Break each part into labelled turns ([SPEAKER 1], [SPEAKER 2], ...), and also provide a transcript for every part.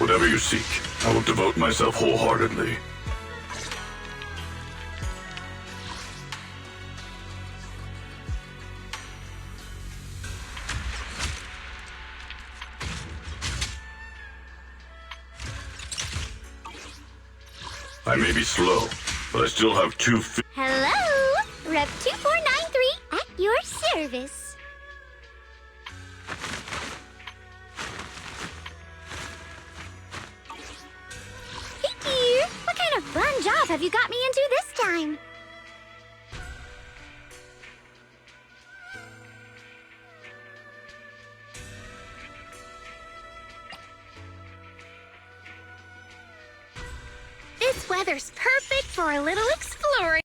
[SPEAKER 1] Whatever you seek, I will devote myself wholeheartedly. I may be slow, but I still have two feet.
[SPEAKER 2] Hello! Rep 2493 at your service. Hey dear, what kind of fun job have you got me into this time? This weather's perfect for a little exploring.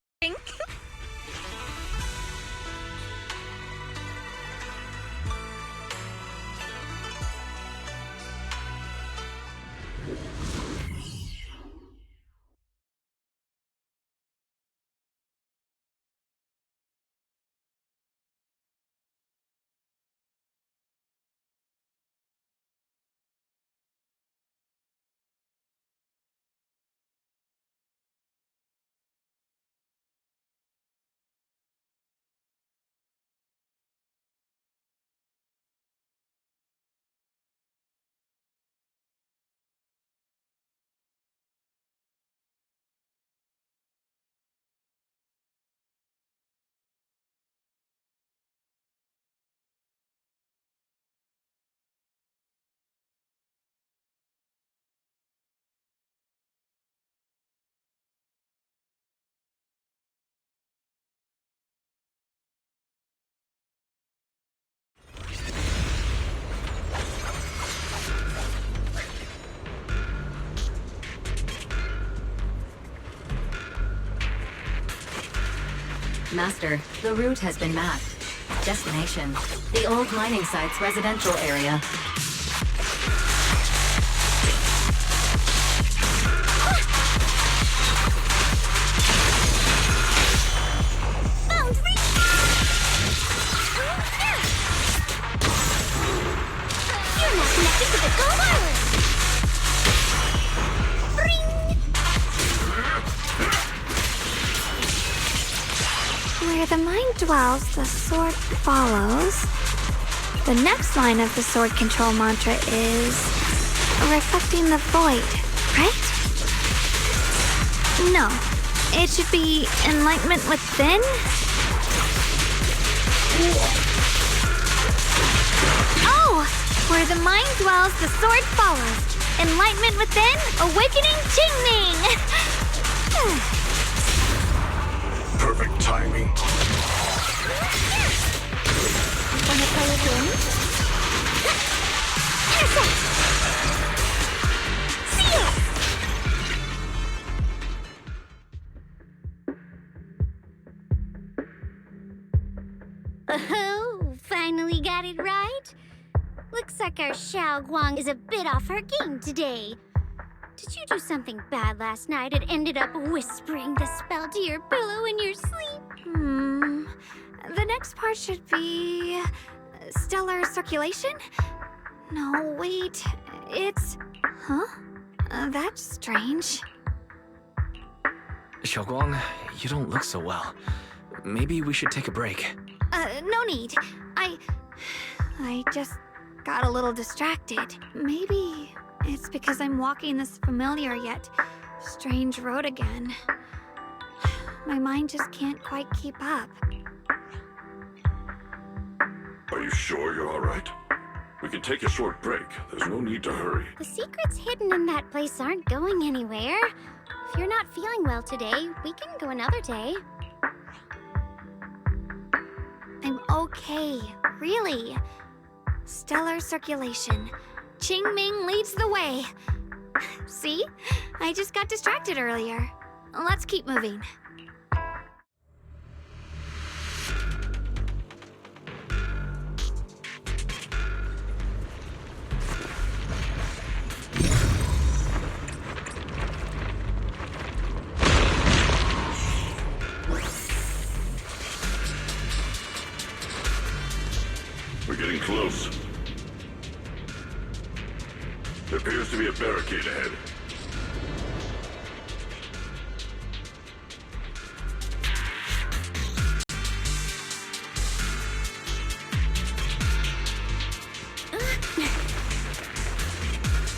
[SPEAKER 3] Master, the route has been mapped. Destination, the old mining site's residential area.
[SPEAKER 2] Boundary! You're not connected to the Go Wireless! Where the mind dwells, the sword follows. The next line of the sword control mantra is reflecting the void, right? No, it should be enlightenment within. Oh, where the mind dwells, the sword follows. Enlightenment within, awakening Jingming.
[SPEAKER 1] Perfect timing.
[SPEAKER 2] Wanna play a game? Intercept! Zealess! Oh, finally got it right. Looks like our Xiao Guang is a bit off her game today. Did you do something bad last night and ended up whispering the spell to your pillow in your sleep? The next part should be stellar circulation? No, wait. It's... Huh? That's strange.
[SPEAKER 4] Xiaoguang, you don't look so well. Maybe we should take a break.
[SPEAKER 2] No need. I just got a little distracted. Maybe it's because I'm walking this familiar yet strange road again. My mind just can't quite keep up.
[SPEAKER 1] Are you sure you're all right? We can take a short break. There's no need to hurry.
[SPEAKER 2] The secrets hidden in that place aren't going anywhere. If you're not feeling well today, we can go another day. I'm okay, really. Stellar circulation. Qingming leads the way. See? I just got distracted earlier. Let's keep moving.
[SPEAKER 1] We're getting close. There appears to be a barricade ahead.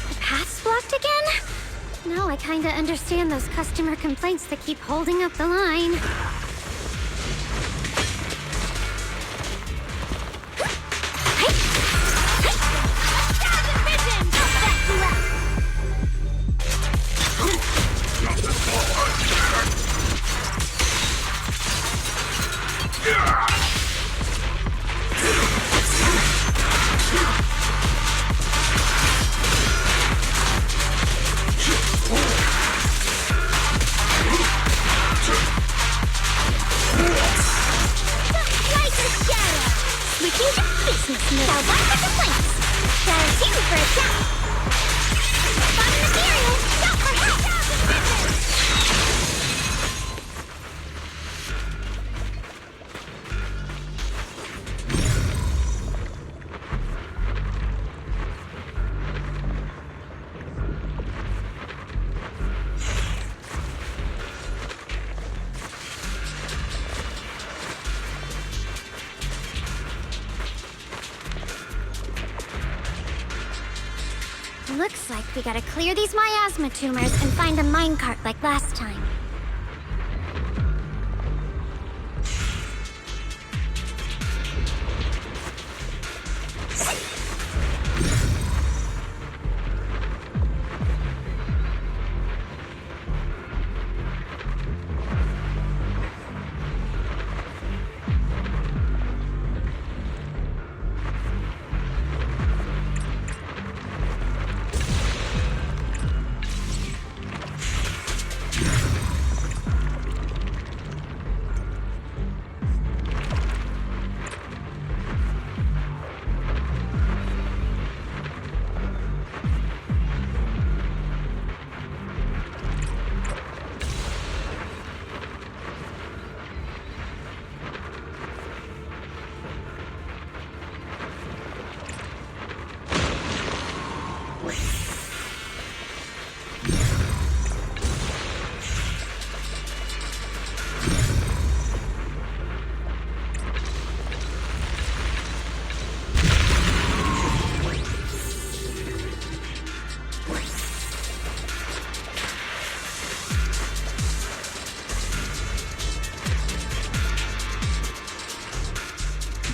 [SPEAKER 2] The path's blocked again? Now I kinda understand those customer complaints that keep holding up the line. Looks like we gotta clear these miasma tumors and find a minecart like last time.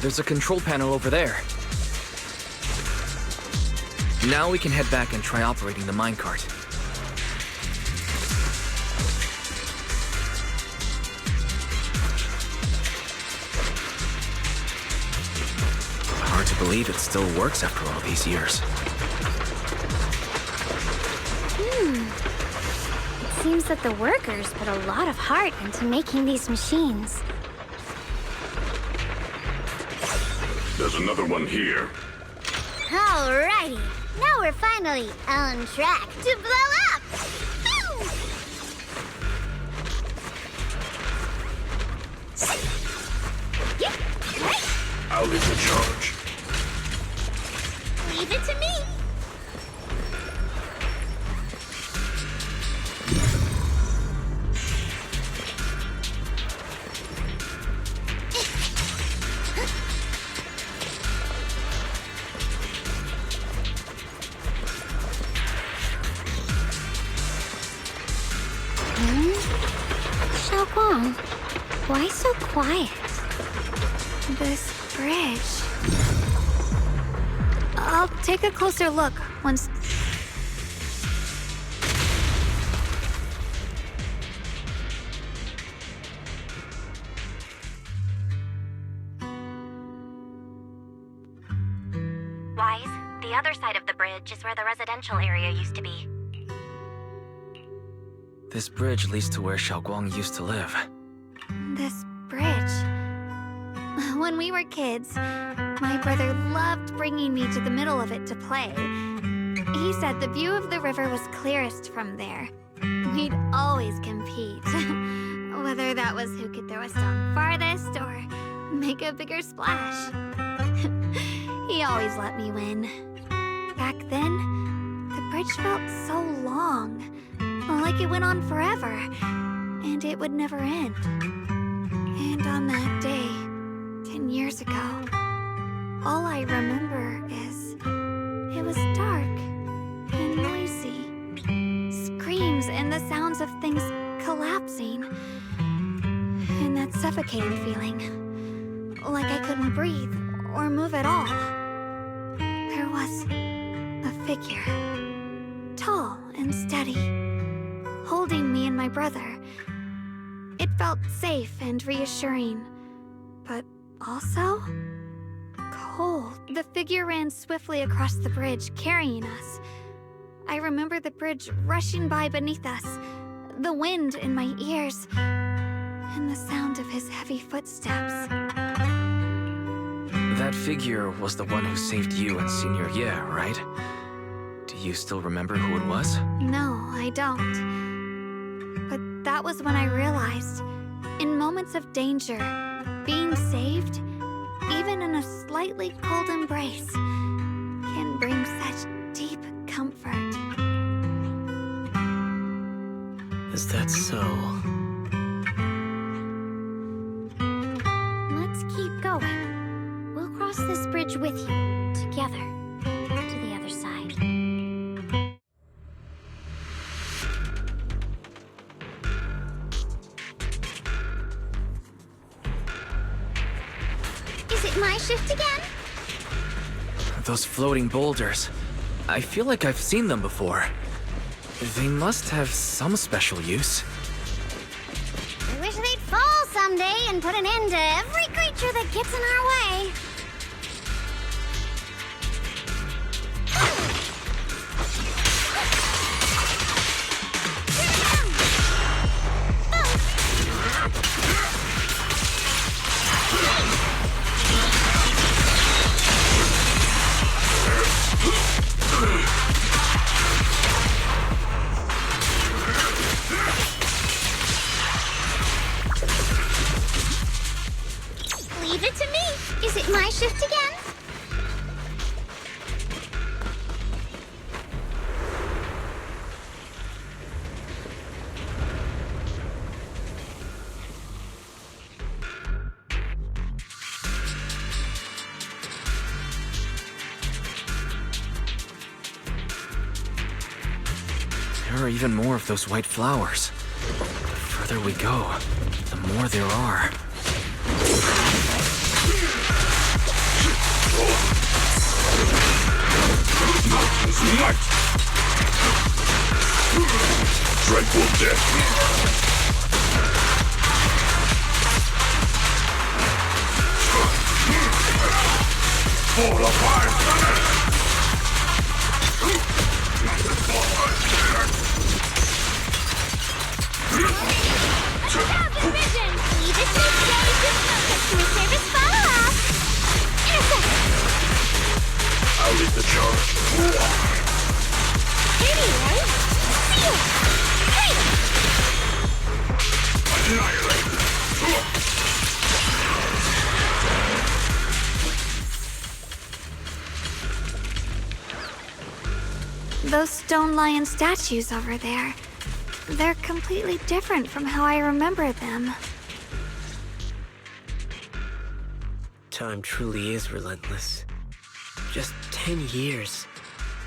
[SPEAKER 4] There's a control panel over there. Now we can head back and try operating the minecart. Hard to believe it still works after all these years.
[SPEAKER 2] It seems that the workers put a lot of heart into making these machines.
[SPEAKER 1] There's another one here.
[SPEAKER 2] Alrighty, now we're finally on track to blow up! Boom!
[SPEAKER 1] I'll lead the charge.
[SPEAKER 2] Leave it to me! Why so quiet?
[SPEAKER 5] This bridge. I'll take a closer look once.
[SPEAKER 6] Wise, the other side of the bridge is where the residential area used to be.
[SPEAKER 4] This bridge leads to where Xiaoguang used to live.
[SPEAKER 5] This bridge. When we were kids, my brother loved bringing me to the middle of it to play. He said the view of the river was clearest from there. We'd always compete. Whether that was who could throw a stone farthest or make a bigger splash. He always let me win. Back then, the bridge felt so long, like it went on forever, and it would never end. And on that day, 10 years ago, all I remember is it was dark and noisy. Screams and the sounds of things collapsing. And that suffocating feeling, like I couldn't breathe or move at all. There was a figure, tall and steady, holding me and my brother. It felt safe and reassuring, but also cold. The figure ran swiftly across the bridge, carrying us. I remember the bridge rushing by beneath us, the wind in my ears, and the sound of his heavy footsteps.
[SPEAKER 4] That figure was the one who saved you in senior year, right? Do you still remember who it was?
[SPEAKER 5] No, I don't. But that was when I realized, in moments of danger, being saved, even in a slightly cold embrace, can bring such deep comfort.
[SPEAKER 4] Is that so?
[SPEAKER 2] Let's keep going. We'll cross this bridge with you, together, to the other side. Is it my shift again?
[SPEAKER 4] Those floating boulders. I feel like I've seen them before. They must have some special use.
[SPEAKER 2] I wish they'd fall someday and put an end to every creature that gets in our way. Leave it to me. Is it my shift again?
[SPEAKER 4] There are even more of those white flowers. The further we go, the more there are.
[SPEAKER 1] Night! Dreadful death! Fall apart!
[SPEAKER 2] Vision! Leave it to customer service follow-up! Intercept!
[SPEAKER 1] I'll lead the charge.
[SPEAKER 2] Anyway, seal! Hey!
[SPEAKER 1] Annihilate!
[SPEAKER 5] Those stone lion statues over there, they're completely different from how I remember them.
[SPEAKER 7] Time truly is relentless. Just 10 years,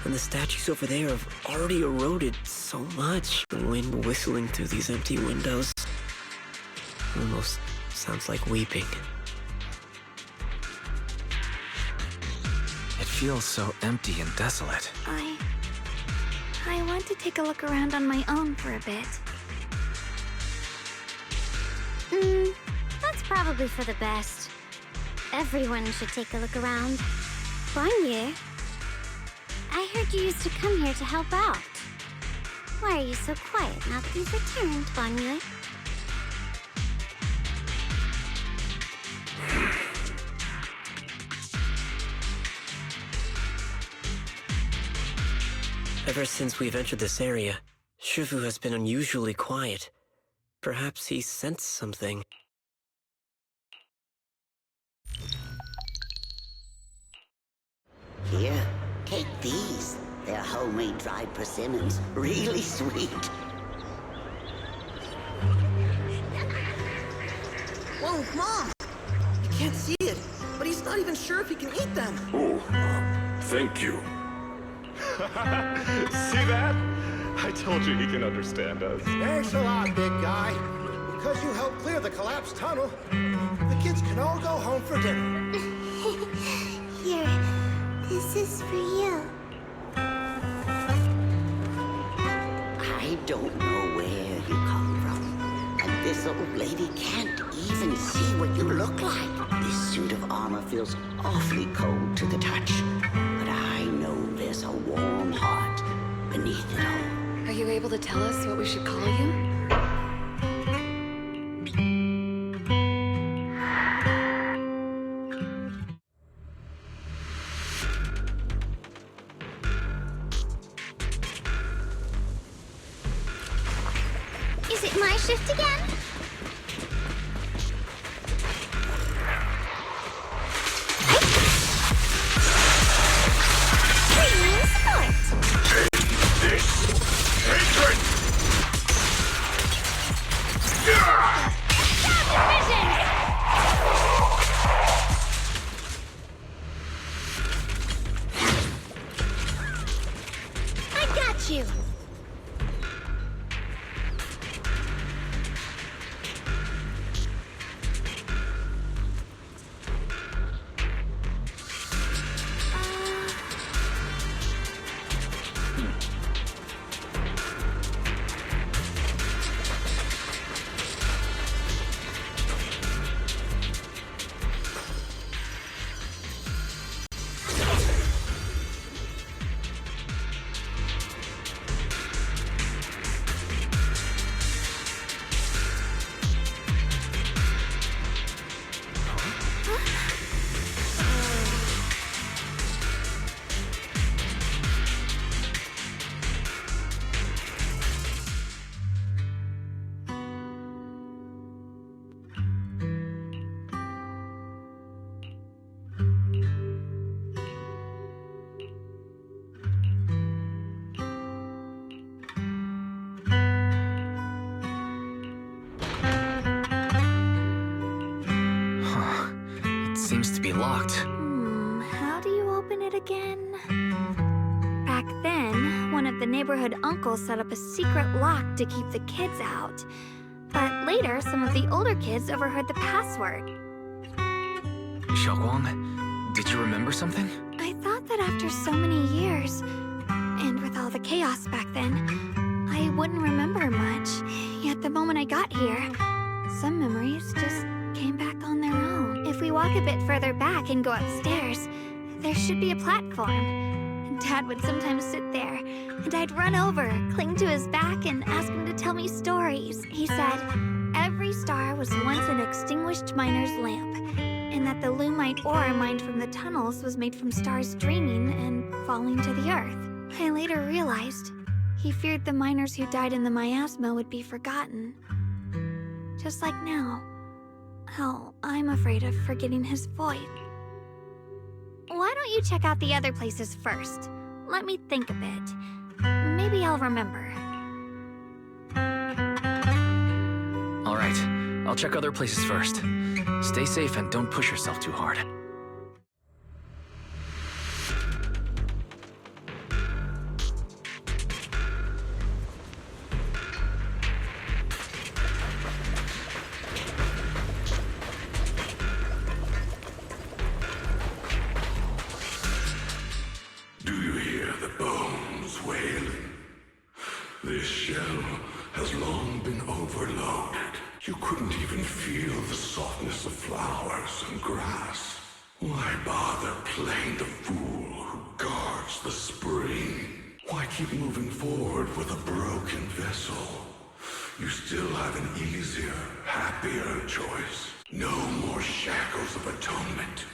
[SPEAKER 7] and the statues over there have already eroded so much. The wind whistling through these empty windows almost sounds like weeping.
[SPEAKER 4] It feels so empty and desolate.
[SPEAKER 5] I want to take a look around on my own for a bit.
[SPEAKER 2] That's probably for the best. Everyone should take a look around. Bonnie, I heard you used to come here to help out. Why are you so quiet now that you've returned, Bonnie?
[SPEAKER 7] Ever since we've entered this area, Shifu has been unusually quiet. Perhaps he sensed something.
[SPEAKER 8] Here, take these. They're homemade dried persimmons. Really sweet.
[SPEAKER 9] Whoa, Mom! You can't see it, but he's not even sure if he can eat them.
[SPEAKER 1] Oh, thank you.
[SPEAKER 10] See that? I told you he can understand us.
[SPEAKER 11] Thanks a lot, big guy. Because you helped clear the collapsed tunnel, the kids can all go home for dinner.
[SPEAKER 2] Here, this is for you.
[SPEAKER 8] I don't know where you come from. And this old lady can't even see what you look like. This suit of armor feels awfully cold to the touch. But I know there's a warm heart beneath it all.
[SPEAKER 3] Are you able to tell us what we should call you?
[SPEAKER 2] Is it my shift again? Premium support!
[SPEAKER 1] This hatred!
[SPEAKER 2] I got you!
[SPEAKER 4] Seems to be locked.
[SPEAKER 5] How do you open it again? Back then, one of the neighborhood uncles set up a secret lock to keep the kids out. But later, some of the older kids overheard the password.
[SPEAKER 4] Xiaoguang, did you remember something?
[SPEAKER 5] I thought that after so many years, and with all the chaos back then, I wouldn't remember much. Yet the moment I got here, some memories just came back on their own. If we walk a bit further back and go upstairs, there should be a platform. Dad would sometimes sit there, and I'd run over, cling to his back, and ask him to tell me stories. He said, every star was once an extinguished miner's lamp, and that the lumite ore mined from the tunnels was made from stars dreaming and falling to the earth. I later realized he feared the miners who died in the miasma would be forgotten. Just like now, how I'm afraid of forgetting his void. Why don't you check out the other places first? Let me think a bit. Maybe I'll remember.
[SPEAKER 4] All right, I'll check other places first. Stay safe and don't push yourself too hard.
[SPEAKER 1] Do you hear the bones wailing? This shell has long been overloaded. You couldn't even feel the softness of flowers and grass. Why bother playing the fool who guards the spring? Why keep moving forward with a broken vessel? You still have an easier, happier choice. No more shackles of atonement.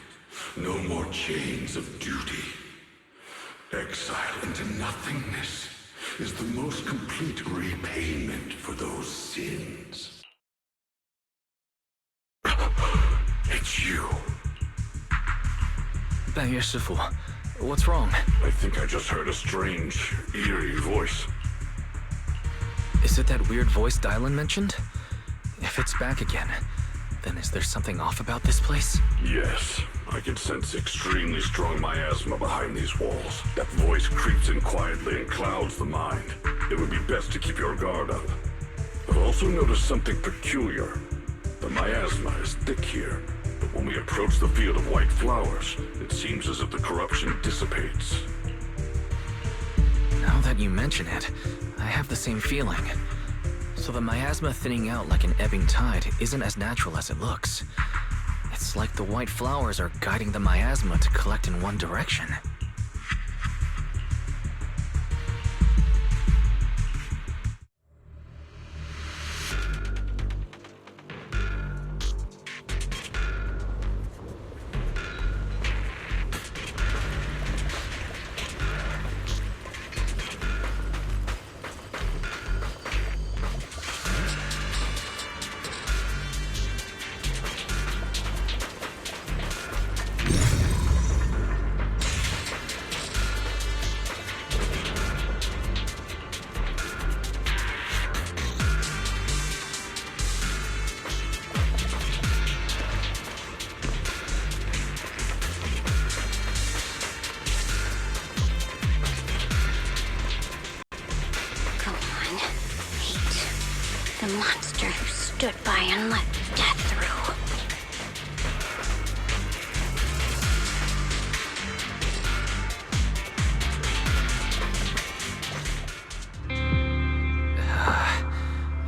[SPEAKER 1] No more chains of duty. Exile into nothingness is the most complete repayment for those sins. It's you.
[SPEAKER 4] 半月师傅， What's wrong?
[SPEAKER 1] I think I just heard a strange, eerie voice.
[SPEAKER 4] Is it that weird voice Dylan mentioned? If it's back again, then is there something off about this place?
[SPEAKER 1] Yes, I can sense extremely strong miasma behind these walls. That voice creeps in quietly and clouds the mind. It would be best to keep your guard up. I've also noticed something peculiar. The miasma is thick here, but when we approach the field of white flowers, it seems as if the corruption dissipates.
[SPEAKER 4] Now that you mention it, I have the same feeling. So the miasma thinning out like an ebbing tide isn't as natural as it looks. It's like the white flowers are guiding the miasma to collect in one direction.
[SPEAKER 2] The monster who stood by and let death through.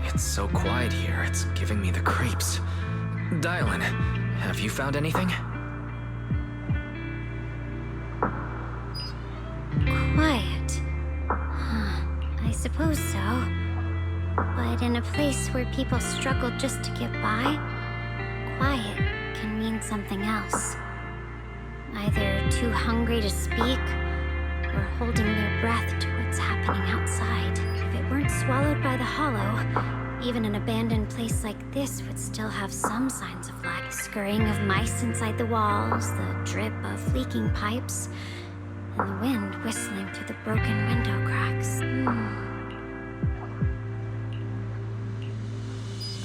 [SPEAKER 4] It's so quiet here, it's giving me the creeps. Dylan, have you found anything?
[SPEAKER 2] Quiet. I suppose so. But in a place where people struggle just to get by, quiet can mean something else. Either too hungry to speak, or holding their breath to what's happening outside. If it weren't swallowed by the hollow, even an abandoned place like this would still have some signs of life. Scurrying of mice inside the walls, the drip of leaking pipes, and the wind whistling through the broken window cracks.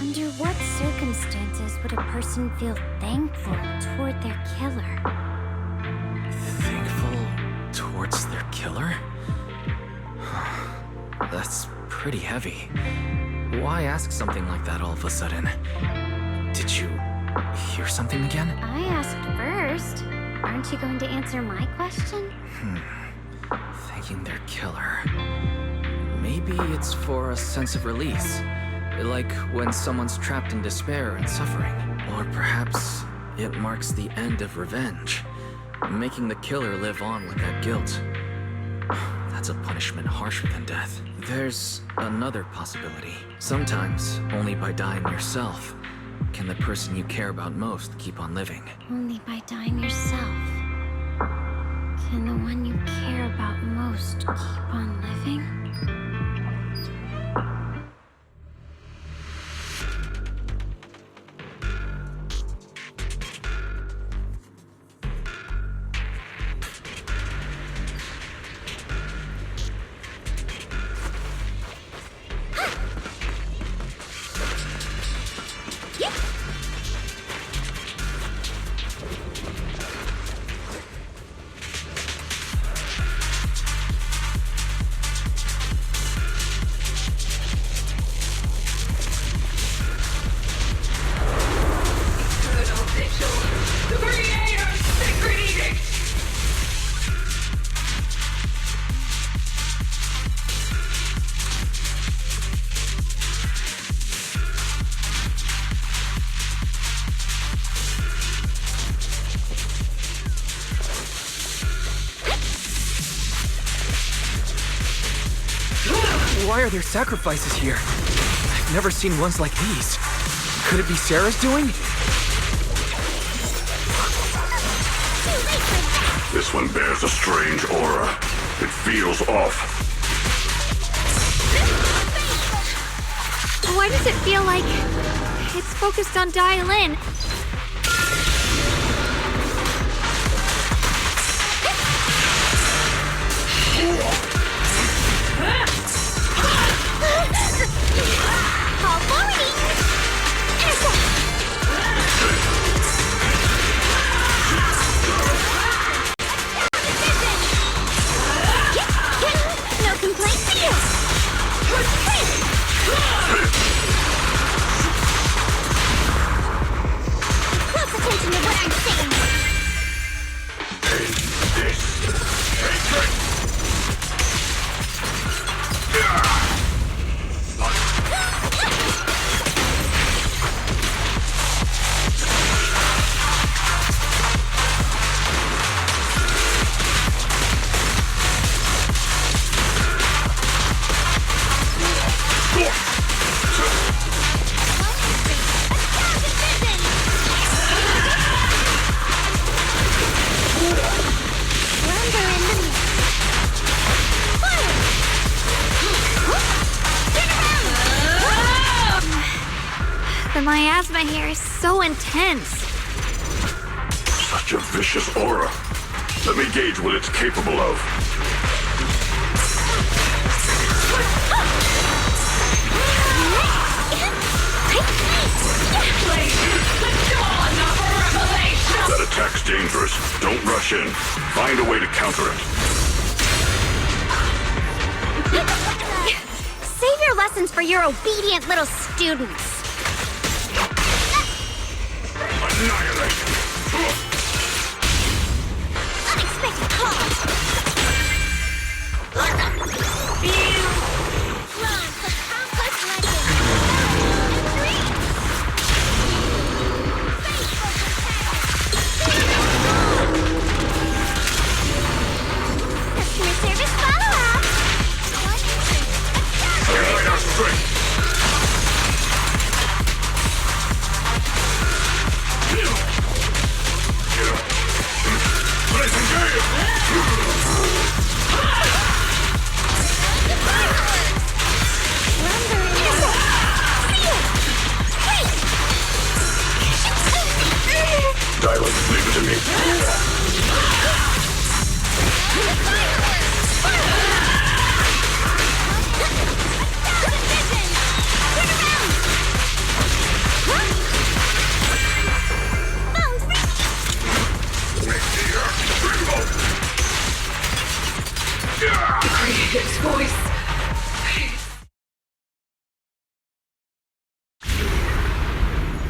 [SPEAKER 2] Under what circumstances would a person feel thankful toward their killer?
[SPEAKER 4] Thankful towards their killer? That's pretty heavy. Why ask something like that all of a sudden? Did you hear something again?
[SPEAKER 2] I asked first. Aren't you going to answer my question?
[SPEAKER 4] Thanking their killer. Maybe it's for a sense of release. Like when someone's trapped in despair and suffering. Or perhaps it marks the end of revenge, making the killer live on with that guilt. That's a punishment harsher than death. There's another possibility. Sometimes, only by dying yourself, can the person you care about most keep on living.
[SPEAKER 2] Only by dying yourself can the one you care about most keep on living?
[SPEAKER 4] Why are there sacrifices here? I've never seen ones like these. Could it be Sarah's doing?
[SPEAKER 1] This one bears a strange aura. It feels off.
[SPEAKER 5] Why does it feel like it's focused on Dylan? my hair is so intense.
[SPEAKER 1] Such a vicious aura. Let me gauge what it's capable of. That attack's dangerous. Don't rush in. Find a way to counter it.
[SPEAKER 2] Save your lessons for your obedient little students.
[SPEAKER 1] Annihilate!
[SPEAKER 2] Unexpected call. Run for countless legends. Customer service follow-up.
[SPEAKER 1] Highlight our strength. Let's engage! Silence, leave it to me.
[SPEAKER 12] Creative's voice.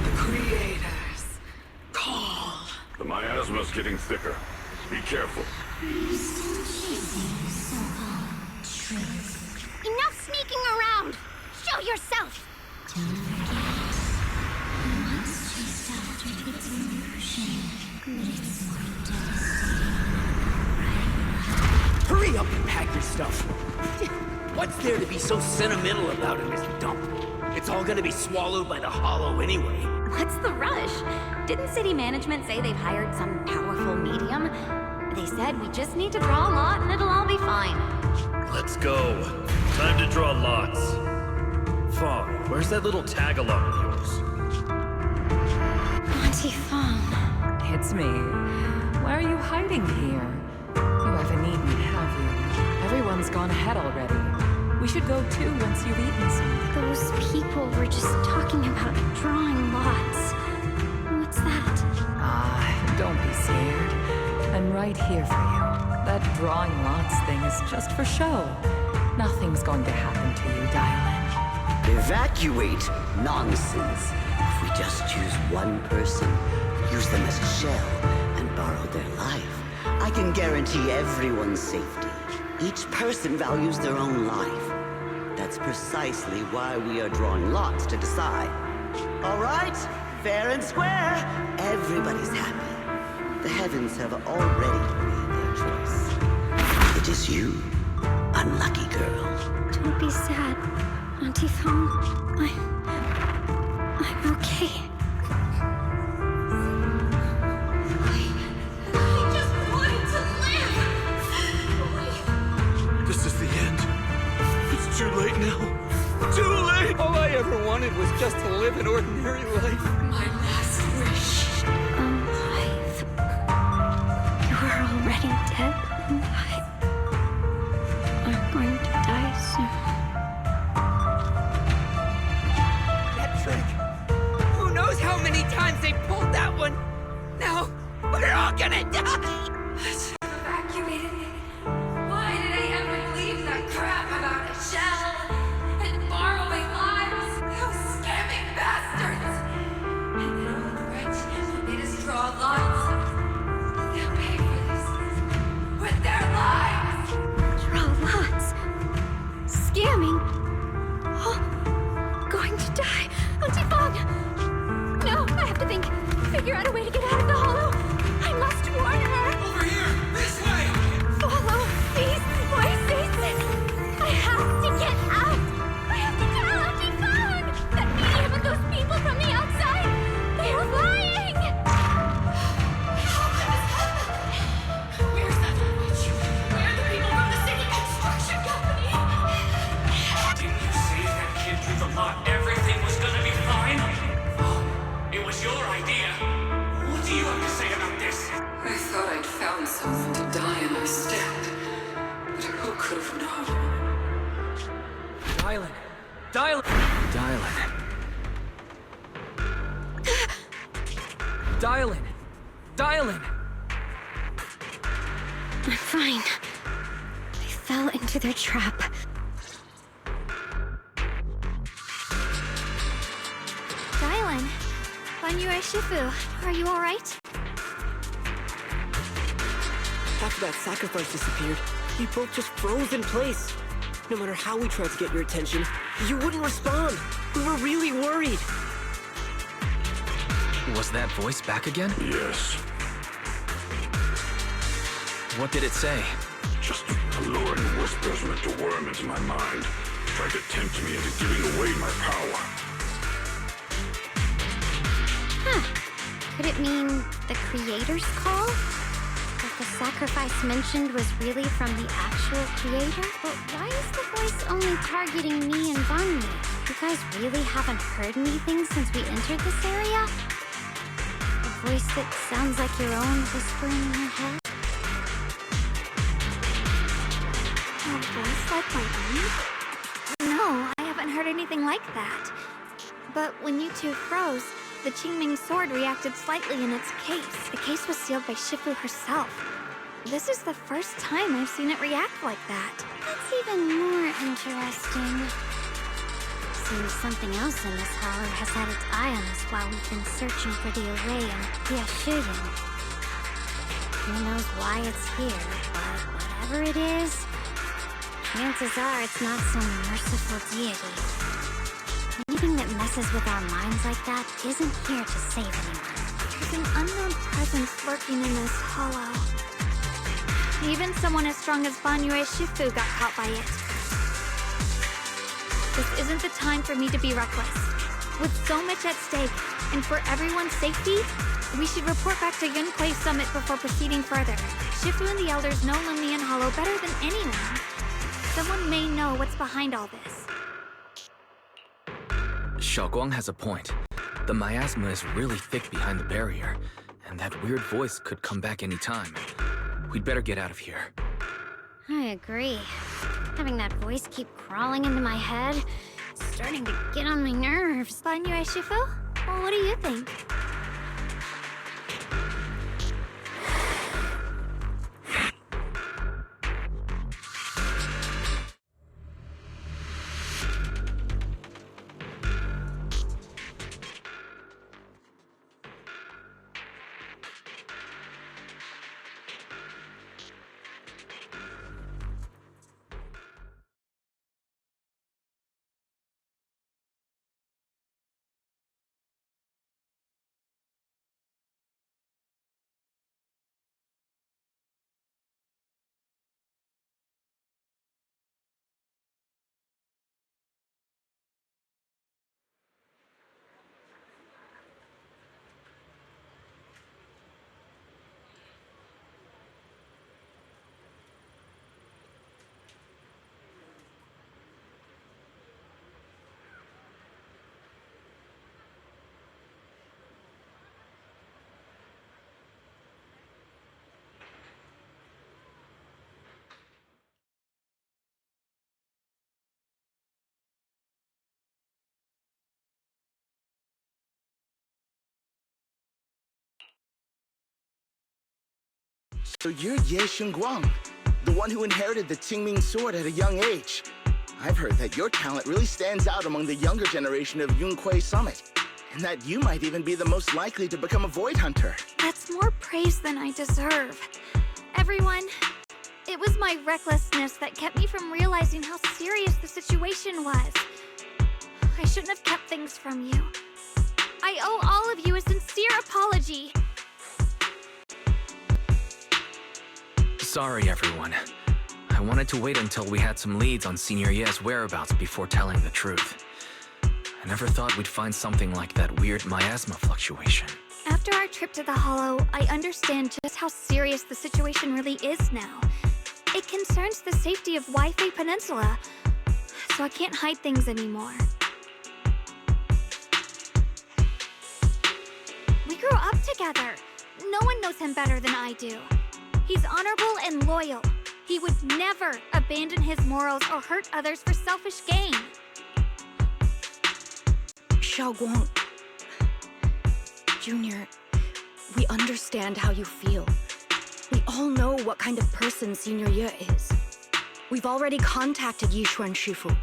[SPEAKER 12] The creators call.
[SPEAKER 1] The miasma's getting thicker. Be careful.
[SPEAKER 2] Enough sneaking around. Show yourself. Don't forget. Once chased after its illusion, its
[SPEAKER 13] Hurry up and pack your stuff. What's there to be so sentimental about in this dump? It's all gonna be swallowed by the hollow anyway.
[SPEAKER 3] What's the rush? Didn't city management say they've hired some powerful medium? They said we just need to draw a lot and it'll all be fine.
[SPEAKER 14] Let's go. Time to draw lots. Fawn, where's that little tag-along of yours?
[SPEAKER 5] Auntie Fawn.
[SPEAKER 12] It's me. Why are you hiding here? You haven't eaten, have you? Everyone's gone ahead already. We should go too once you've eaten some.
[SPEAKER 2] Those people were just talking about drawing lots. What's that?
[SPEAKER 12] Don't be scared. I'm right here for you. That drawing lots thing is just for show. Nothing's going to happen to you, darling.
[SPEAKER 8] Evacuate? Nonsense. If we just choose one person, use them as a shell, and borrow their life, I can guarantee everyone's safety. Each person values their own life. That's precisely why we are drawing lots to decide. All right, fair and square. Everybody's happy. The heavens have already made their choice. It is you, unlucky girl.
[SPEAKER 2] Don't be sad, Auntie Fawn. I'm okay.
[SPEAKER 13] This is the end. It's too late now. Too late! All I ever wanted was just to live an ordinary life.
[SPEAKER 12] My last wish.
[SPEAKER 2] Alive. You are already dead, and I'm going to die soon.
[SPEAKER 13] That trick. Who knows how many times they pulled that one? Now, we're all gonna die!
[SPEAKER 12] Evacuated me. Why did I ever believe that crap about a shell and borrowing lives? Those scamming bastards! And then old rich made us draw lots. They'll pay for this with their lives.
[SPEAKER 2] Draw lots. Scamming. Oh, going to die. Auntie Fawn. No, I have to think. Figure out a way to get out of the hollow. I must warn her.
[SPEAKER 13] Over here! This way!
[SPEAKER 2] Follow, please. Waifei. I have to get out. I have to tell Auntie Fawn. That medium and those people from the outside, they are lying.
[SPEAKER 13] do you have to say about this?
[SPEAKER 12] I thought I'd found someone to die in my stead, but who could have known?
[SPEAKER 4] Dylan! Dylan! Dylan! Dylan!
[SPEAKER 2] I'm fine. I fell into their trap.
[SPEAKER 5] Dylan, Banyue Shifu, are you alright?
[SPEAKER 7] After that sacrifice disappeared, we both just froze in place. No matter how we tried to get your attention, you wouldn't respond. We were really worried.
[SPEAKER 4] Was that voice back again?
[SPEAKER 1] Yes.
[SPEAKER 4] What did it say?
[SPEAKER 1] Just alluring whispers meant to worm into my mind. Tried to tempt me into giving away my power.
[SPEAKER 2] Huh. Could it mean the creator's call? That the sacrifice mentioned was really from the actual creator? But why is the voice only targeting me and Banyu? You guys really haven't heard anything since we entered this area? A voice that sounds like your own whispering in your head?
[SPEAKER 5] A voice like my own? No, I haven't heard anything like that. But when you two froze, the Qingming sword reacted slightly in its case. The case was sealed by Shifu herself. This is the first time I've seen it react like that.
[SPEAKER 2] That's even more interesting. Seems something else in this hollow has had its eye on us while we've been searching for the array in Piashuyan. Who knows why it's here, but whatever it is, chances are it's not some merciful deity. Anything that messes with our minds like that isn't here to save anyone.
[SPEAKER 5] There's an unknown presence lurking in this hollow. Even someone as strong as Banyue Shifu got caught by it. This isn't the time for me to be reckless. With so much at stake, and for everyone's safety, we should report back to Yunquei Summit before proceeding further. Shifu and the elders know Lumion Hollow better than anyone. Someone may know what's behind all this.
[SPEAKER 4] Xiaoguang has a point. The miasma is really thick behind the barrier, and that weird voice could come back any time. We'd better get out of here.
[SPEAKER 2] I agree. Having that voice keep crawling into my head, it's starting to get on my nerves.
[SPEAKER 5] Banyue Shifu? Well, what do you think?
[SPEAKER 15] So you're Ye Xingguang, the one who inherited the Qingming sword at a young age. I've heard that your talent really stands out among the younger generation of Yunquei Summit, and that you might even be the most likely to become a Void Hunter.
[SPEAKER 5] That's more praise than I deserve. Everyone, it was my recklessness that kept me from realizing how serious the situation was. I shouldn't have kept things from you. I owe all of you a sincere apology.
[SPEAKER 4] Sorry, everyone. I wanted to wait until we had some leads on Senior Ye's whereabouts before telling the truth. I never thought we'd find something like that weird miasma fluctuation.
[SPEAKER 5] After our trip to the Hollow, I understand just how serious the situation really is now. It concerns the safety of Waifei Peninsula, so I can't hide things anymore. We grew up together. No one knows him better than I do. He's honorable and loyal. He would never abandon his morals or hurt others for selfish gain.
[SPEAKER 3] Xiaoguang... Junior, we understand how you feel. We all know what kind of person Senior Ye is. We've already contacted Yishuan Shifu.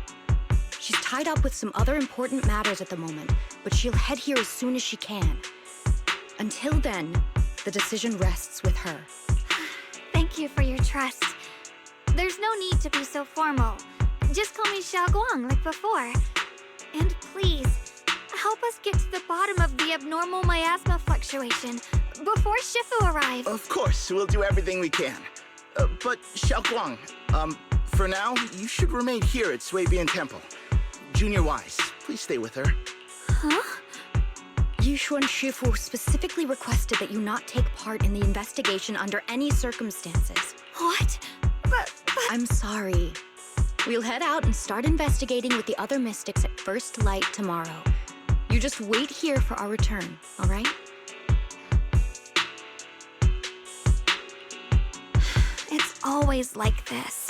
[SPEAKER 3] She's tied up with some other important matters at the moment, but she'll head here as soon as she can. Until then, the decision rests with her.
[SPEAKER 5] Thank you for your trust. There's no need to be so formal. Just call me Xiaoguang like before. And please, help us get to the bottom of the abnormal miasma fluctuation before Shifu arrives.
[SPEAKER 15] Of course, we'll do everything we can. But Xiaoguang, for now, you should remain here at Suibian Temple. Junior Wise, please stay with her.
[SPEAKER 5] Huh?
[SPEAKER 3] Yishuan Shifu specifically requested that you not take part in the investigation under any circumstances.
[SPEAKER 5] What? But...
[SPEAKER 3] I'm sorry. We'll head out and start investigating with the other mystics at first light tomorrow. You just wait here for our return, all right?
[SPEAKER 5] It's always like this.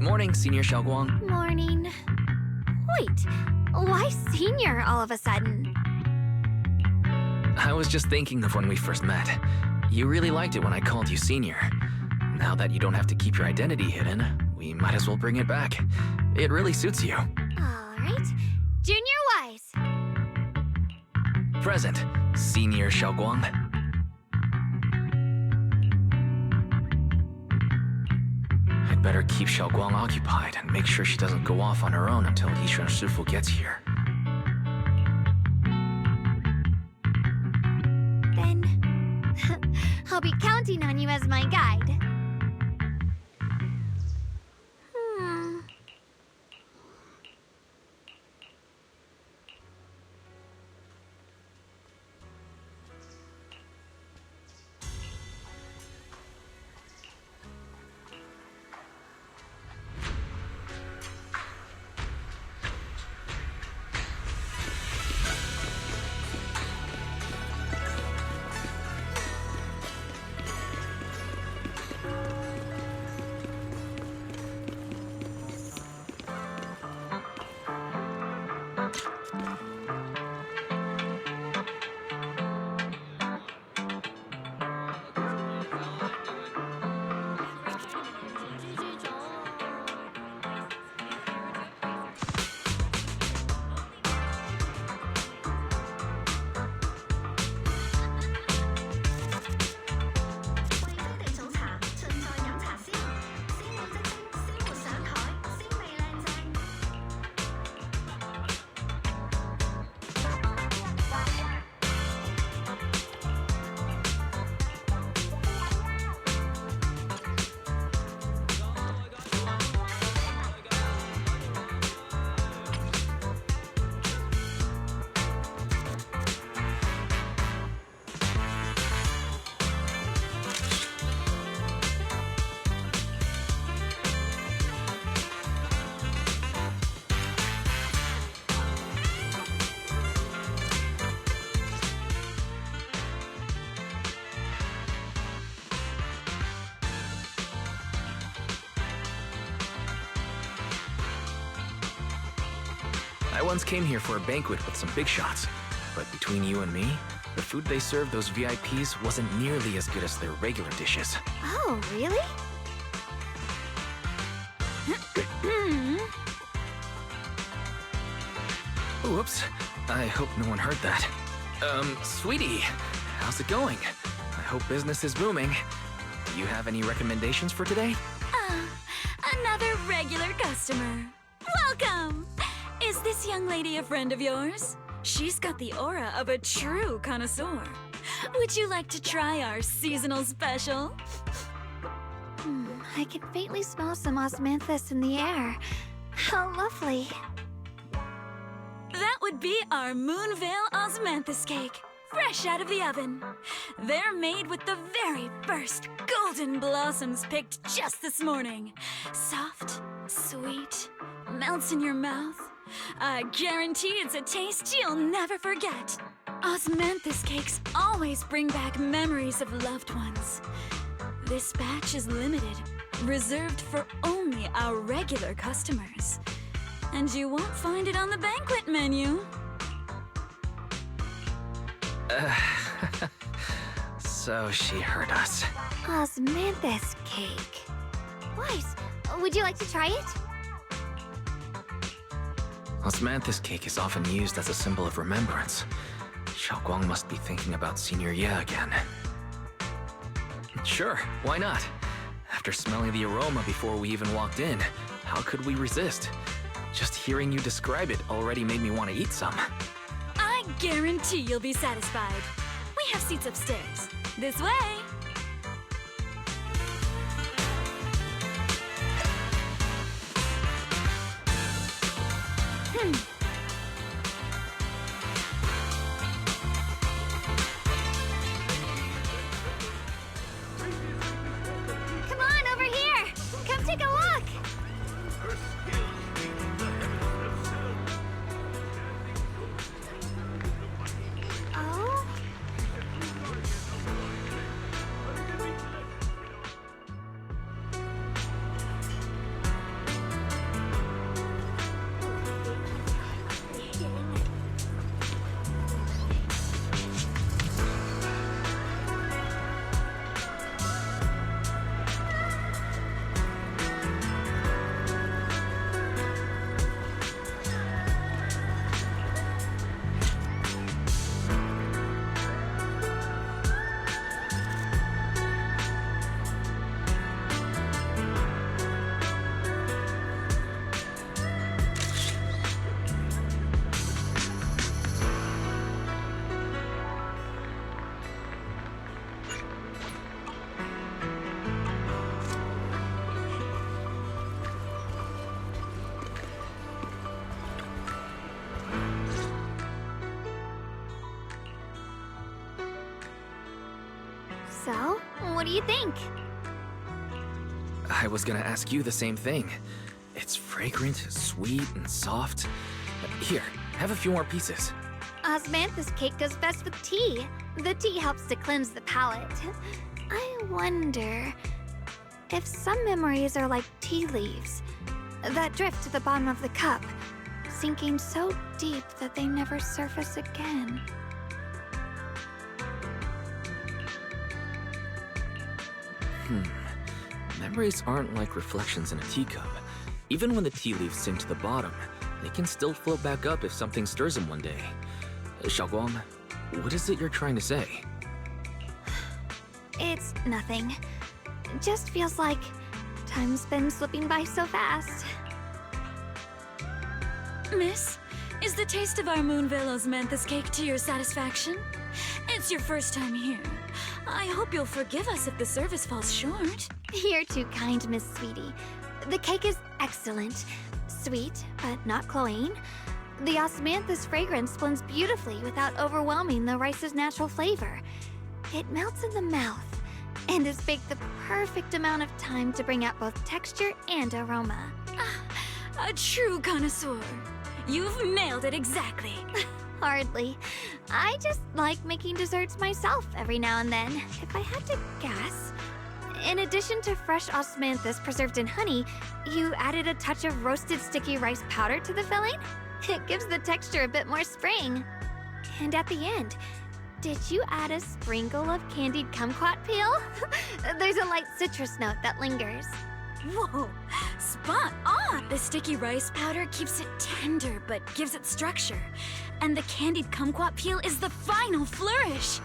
[SPEAKER 4] Morning, Senior Xiaoguang.
[SPEAKER 5] Morning. Wait, why Senior all of a sudden?
[SPEAKER 4] I was just thinking of when we first met. You really liked it when I called you Senior. Now that you don't have to keep your identity hidden, we might as well bring it back. It really suits you.
[SPEAKER 5] All right. Junior Wise.
[SPEAKER 4] Present, Senior Xiaoguang. I'd better keep Xiaoguang occupied and make sure she doesn't go off on her own until Yishuan Shifu gets here.
[SPEAKER 5] Then I'll be counting on you as my guide.
[SPEAKER 4] I once came here for a banquet with some big shots, but between you and me, the food they served those VIPs wasn't nearly as good as their regular dishes.
[SPEAKER 5] Oh, really?
[SPEAKER 4] Whoops. I hope no one heard that. Sweetie, how's it going? I hope business is booming. Do you have any recommendations for today?
[SPEAKER 16] Another regular customer. Welcome! Is this young lady a friend of yours? She's got the aura of a true connoisseur. Would you like to try our seasonal special?
[SPEAKER 5] I can faintly smell some osmanthus in the air. How lovely.
[SPEAKER 16] That would be our Moonvale Osmanthus cake, fresh out of the oven. They're made with the very first golden blossoms picked just this morning. Soft, sweet, melts in your mouth. I guarantee it's a taste you'll never forget. Osmanthus cakes always bring back memories of loved ones. This batch is limited, reserved for only our regular customers. And you won't find it on the banquet menu.
[SPEAKER 4] So she heard us.
[SPEAKER 5] Osmanthus cake. Weiss, would you like to try it?
[SPEAKER 4] Osmanthus cake is often used as a symbol of remembrance. Xiaoguang must be thinking about Senior Ye again. Sure, why not? After smelling the aroma before we even walked in, how could we resist? Just hearing you describe it already made me want to eat some.
[SPEAKER 16] I guarantee you'll be satisfied. We have seats upstairs. This way.
[SPEAKER 5] Come on, over here! Come take a look! Oh? So, what do you think?
[SPEAKER 4] I was gonna ask you the same thing. It's fragrant, sweet, and soft. Here, have a few more pieces.
[SPEAKER 5] Osmanthus cake goes best with tea. The tea helps to cleanse the palate. I wonder if some memories are like tea leaves that drift to the bottom of the cup, sinking so deep that they never surface again.
[SPEAKER 4] Memories aren't like reflections in a teacup. Even when the tea leaves sink to the bottom, they can still float back up if something stirs them one day. Xiaoguang, what is it you're trying to say?
[SPEAKER 5] It's nothing. It just feels like time's been slipping by so fast.
[SPEAKER 16] Miss, is the taste of our Moonvale Osmanthus cake to your satisfaction? It's your first time here. I hope you'll forgive us if the service falls short.
[SPEAKER 5] You're too kind, Miss Sweetie. The cake is excellent. Sweet, but not cloying. The osmanthus fragrance blends beautifully without overwhelming the rice's natural flavor. It melts in the mouth and is baked the perfect amount of time to bring out both texture and aroma.
[SPEAKER 16] A true connoisseur. You've nailed it exactly.
[SPEAKER 5] Hardly. I just like making desserts myself every now and then. If I had to guess, in addition to fresh osmanthus preserved in honey, you added a touch of roasted sticky rice powder to the filling? It gives the texture a bit more spring. And at the end, did you add a sprinkle of candied kumquat peel? There's a light citrus note that lingers.
[SPEAKER 16] Whoa, spot on! The sticky rice powder keeps it tender but gives it structure. And the candied kumquat peel is the final flourish.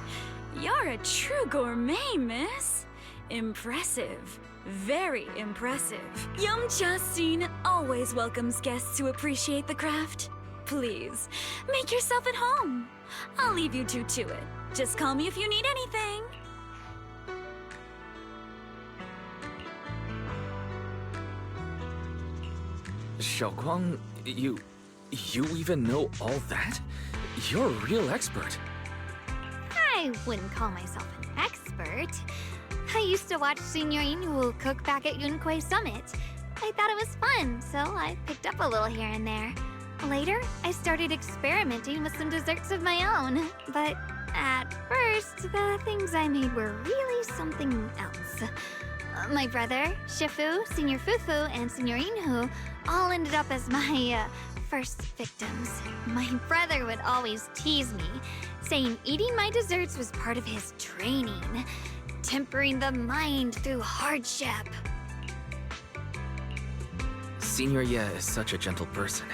[SPEAKER 16] You're a true gourmet, miss. Impressive. Very impressive. Yumcha Scene always welcomes guests who appreciate the craft. Please, make yourself at home. I'll leave you two to it. Just call me if you need anything.
[SPEAKER 4] Xiaoguang, you even know all that? You're a real expert.
[SPEAKER 5] I wouldn't call myself an expert. I used to watch Senior Inhu cook back at Yunquei Summit. I thought it was fun, so I picked up a little here and there. Later, I started experimenting with some desserts of my own. But at first, the things I made were really something else. My brother, Shifu, Senior Fufu, and Senior Inhu all ended up as my first victims. My brother would always tease me, saying eating my desserts was part of his training, tempering the mind through hardship.
[SPEAKER 4] Senior Ye is such a gentle person.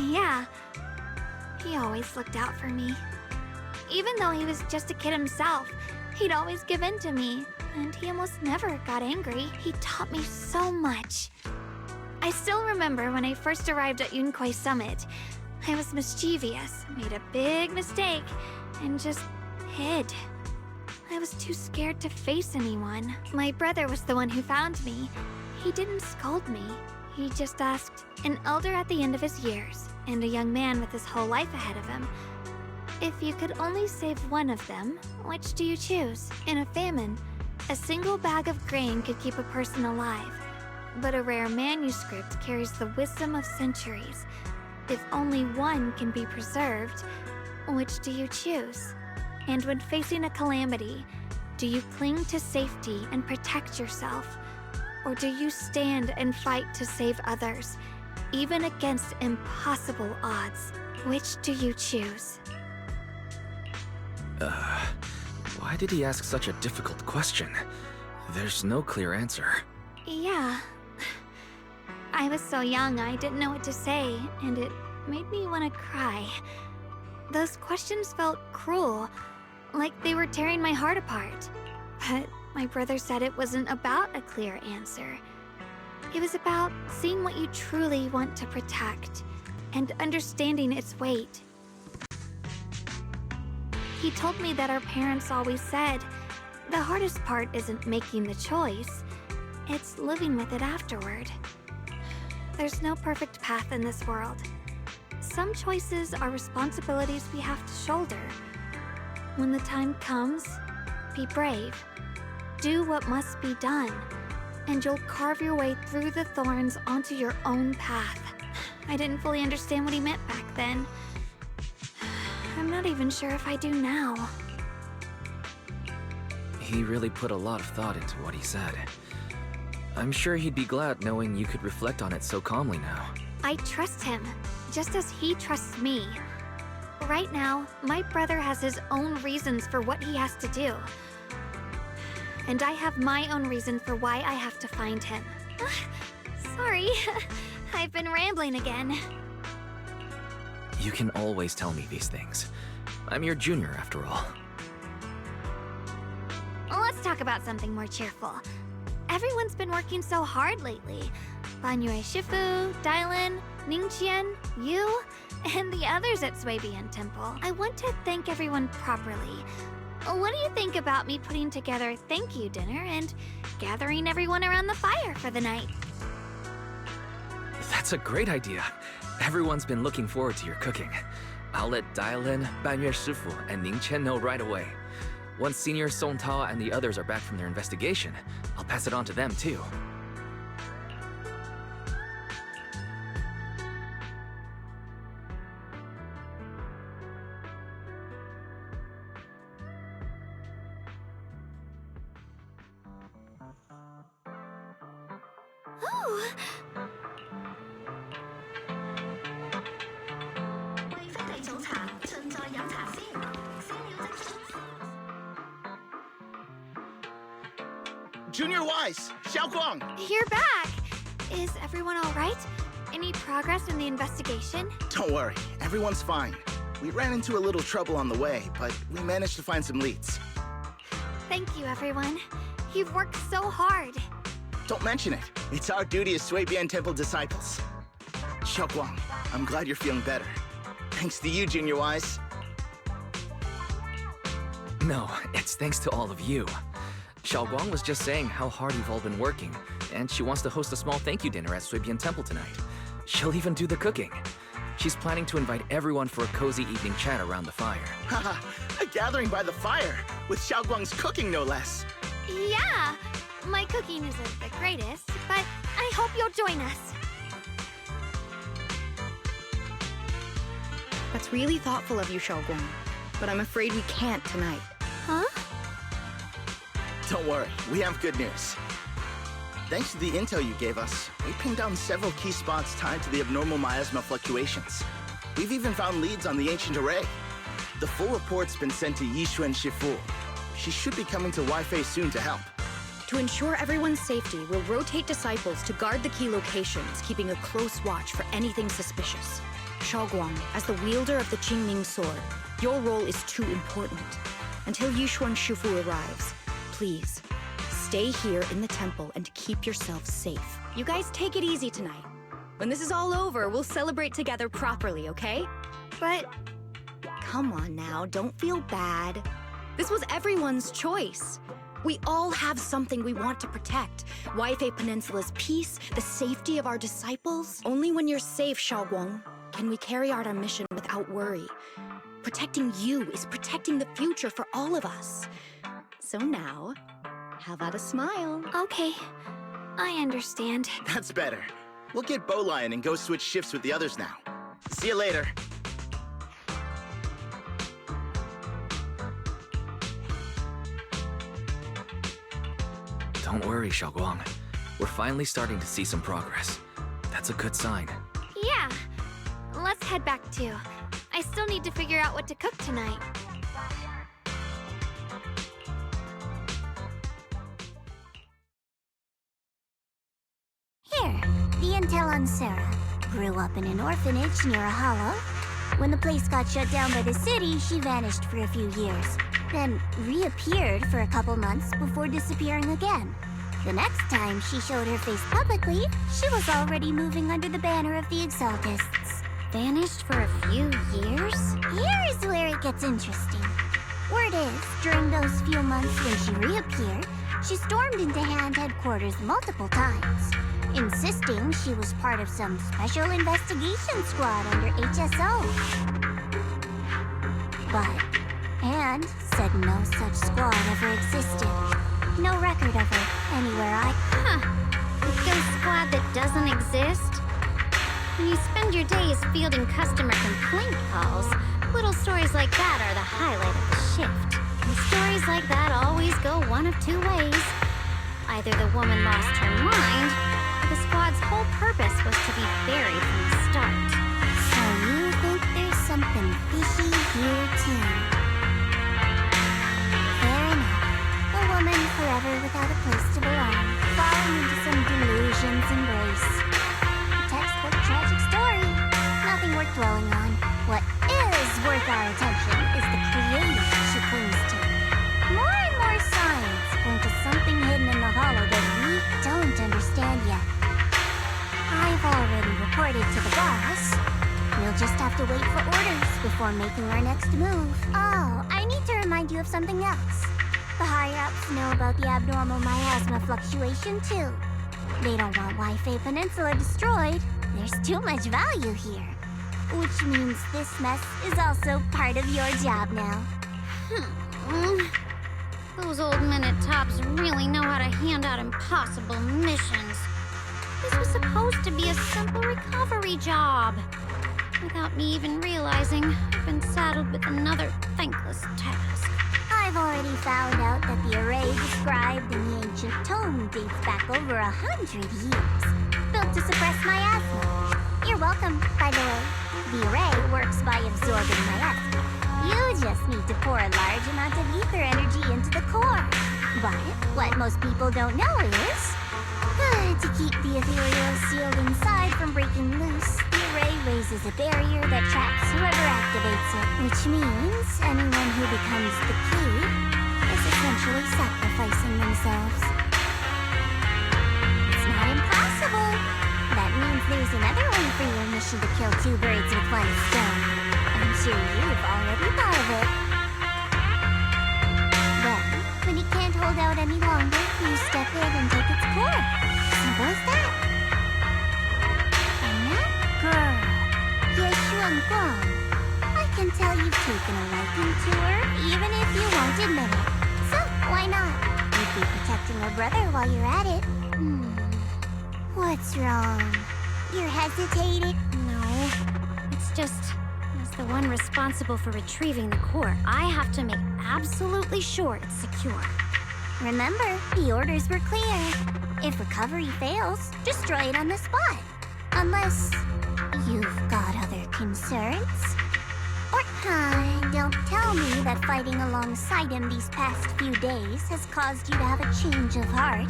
[SPEAKER 5] Yeah, he always looked out for me. Even though he was just a kid himself, he'd always give in to me, and he almost never got angry. He taught me so much. I still remember when I first arrived at Yunquei Summit. I was mischievous, made a big mistake, and just hid. I was too scared to face anyone. My brother was the one who found me. He didn't scold me. He just asked, an elder at the end of his years, and a young man with his whole life ahead of him, if you could only save one of them, which do you choose? In a famine, a single bag of grain could keep a person alive, but a rare manuscript carries the wisdom of centuries. If only one can be preserved, which do you choose? And when facing a calamity, do you cling to safety and protect yourself? Or do you stand and fight to save others, even against impossible odds? Which do you choose?
[SPEAKER 4] Why did he ask such a difficult question? There's no clear answer.
[SPEAKER 5] Yeah. I was so young I didn't know what to say, and it made me want to cry. Those questions felt cruel, like they were tearing my heart apart. But my brother said it wasn't about a clear answer. It was about seeing what you truly want to protect, and understanding its weight. He told me that our parents always said, the hardest part isn't making the choice, it's living with it afterward. There's no perfect path in this world. Some choices are responsibilities we have to shoulder. When the time comes, be brave. Do what must be done, and you'll carve your way through the thorns onto your own path. I didn't fully understand what he meant back then. I'm not even sure if I do now.
[SPEAKER 4] He really put a lot of thought into what he said. I'm sure he'd be glad knowing you could reflect on it so calmly now.
[SPEAKER 5] I trust him, just as he trusts me. Right now, my brother has his own reasons for what he has to do. And I have my own reason for why I have to find him. Sorry, I've been rambling again.
[SPEAKER 4] You can always tell me these things. I'm your junior, after all.
[SPEAKER 5] Let's talk about something more cheerful. Everyone's been working so hard lately. Banyue Shifu, Dylan, Ningqian, you, and the others at Suibian Temple. I want to thank everyone properly. What do you think about me putting together a thank you dinner and gathering everyone around the fire for the night?
[SPEAKER 4] That's a great idea. Everyone's been looking forward to your cooking. I'll let Dylan, Banyue Shifu, and Ningqian know right away. Once Senior Song Tao and the others are back from their investigation, I'll pass it on to them too.
[SPEAKER 15] Junior Wise, Xiaoguang!
[SPEAKER 5] You're back! Is everyone all right? Any progress in the investigation?
[SPEAKER 15] Don't worry, everyone's fine. We ran into a little trouble on the way, but we managed to find some leads.
[SPEAKER 5] Thank you, everyone. You've worked so hard.
[SPEAKER 15] Don't mention it. It's our duty as Suibian Temple disciples. Xiaoguang, I'm glad you're feeling better. Thanks to you, Junior Wise.
[SPEAKER 4] No, it's thanks to all of you. Xiaoguang was just saying how hard you've all been working, and she wants to host a small thank you dinner at Suibian Temple tonight. She'll even do the cooking. She's planning to invite everyone for a cozy evening chat around the fire.
[SPEAKER 15] Haha, a gathering by the fire, with Xiaoguang's cooking no less.
[SPEAKER 5] Yeah! My cooking isn't the greatest, but I hope you'll join us.
[SPEAKER 3] That's really thoughtful of you, Xiaoguang. But I'm afraid we can't tonight.
[SPEAKER 5] Huh?
[SPEAKER 15] Don't worry, we have good news. Thanks to the intel you gave us, we pinned down several key spots tied to the abnormal miasma fluctuations. We've even found leads on the ancient array. The full report's been sent to Yishuan Shifu. She should be coming to Waifei soon to help.
[SPEAKER 3] To ensure everyone's safety, we'll rotate disciples to guard the key locations, keeping a close watch for anything suspicious. Xiaoguang, as the wielder of the Qingming sword, your role is too important. Until Yishuan Shifu arrives, please, stay here in the temple and keep yourselves safe. You guys take it easy tonight. When this is all over, we'll celebrate together properly, okay?
[SPEAKER 5] But...
[SPEAKER 3] Come on now, don't feel bad. This was everyone's choice. We all have something we want to protect. Waifei Peninsula's peace, the safety of our disciples. Only when you're safe, Xiaoguang, can we carry out our mission without worry. Protecting you is protecting the future for all of us. So now, how about a smile?
[SPEAKER 5] Okay, I understand.
[SPEAKER 15] That's better. We'll get Bowline and go switch shifts with the others now. See you later.
[SPEAKER 4] Don't worry, Xiaoguang. We're finally starting to see some progress. That's a good sign.
[SPEAKER 5] Yeah, let's head back too. I still need to figure out what to cook tonight.
[SPEAKER 2] Here, the intel on Sarah. Grew up in an orphanage near a hollow. When the place got shut down by the city, she vanished for a few years. Then reappeared for a couple months before disappearing again. The next time she showed her face publicly, she was already moving under the banner of the Exaltists. Vanished for a few years? Here is where it gets interesting. Word is, during those few months when she reappeared, she stormed into Hand headquarters multiple times, insisting she was part of some special investigation squad under HSO. But Hand said no such squad ever existed. No record of her anywhere A ghost squad that doesn't exist? When you spend your days fielding customer complaint calls, little stories like that are the highlight of the shift. And stories like that always go one of two ways. Either the woman lost her mind, or the squad's whole purpose was to be buried from the start. So you think there's something fishy here too? Fair enough. A woman forever without a place to belong, falling into some delusion's embrace. A textbook tragic story. Nothing worth dwelling on. What is worth our attention is the creator she clings to. More and more signs point to something hidden in the hollow that we don't understand yet. I've already reported to the boss. We'll just have to wait for orders before making our next move. Oh, I need to remind you of something else. The higher-ups know about the abnormal miasma fluctuation, too. They don't want Waifei Peninsula destroyed. There's too much value here. Which means this mess is also part of your job now. Those old minute tops really know how to hand out impossible missions. This was supposed to be a simple recovery job. Without me even realizing, I've been saddled with another thankless task. I've already found out that the array described in the ancient tome dates back over 100 years, built to suppress miasma. You're welcome, by the way. The array works by absorbing miasma. You just need to pour a large amount of ether energy into the core. But what most people don't know is, to keep the ethereal sealed inside from breaking loose, the array raises a barrier that traps whoever activates it, which means anyone who becomes the key is essentially sacrificing themselves. It's not impossible. That means there's another way for your mission to kill two birds with one stone. I'm sure you've already thought of it. Then, when it can't hold out any longer, you step in and take its core. Simple as that. And that girl, Yeshuan Guang, I can tell you've taken a liking to her, even if you won't admit it. So, why not? You'd be protecting her brother while you're at it. What's wrong? You're hesitating? No, it's just, as the one responsible for retrieving the core, I have to make absolutely sure it's secure. Remember, the orders were clear. If recovery fails, destroy it on the spot. Unless you've got other concerns. Or, don't tell me that fighting alongside him these past few days has caused you to have a change of heart.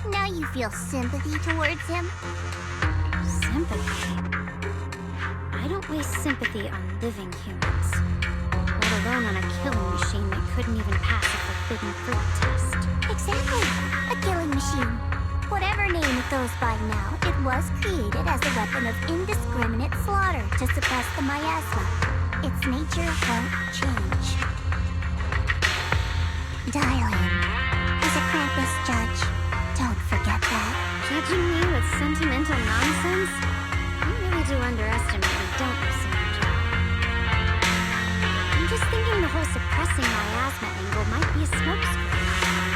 [SPEAKER 2] Now you feel sympathy towards him? Sympathy? I don't waste sympathy on living humans. Let alone on a killing machine that couldn't even pass a forbidden fruit test. Exactly. A killing machine. Whatever name it goes by now, it was created as a weapon of indiscriminate slaughter to suppress the miasma. Its nature won't change. Darling, as a Krampus judge, don't forget that. Judging me with sentimental nonsense? You really do underestimate me, don't you, Sandra? I'm just thinking the whole suppressing miasma angle might be a smokescreen.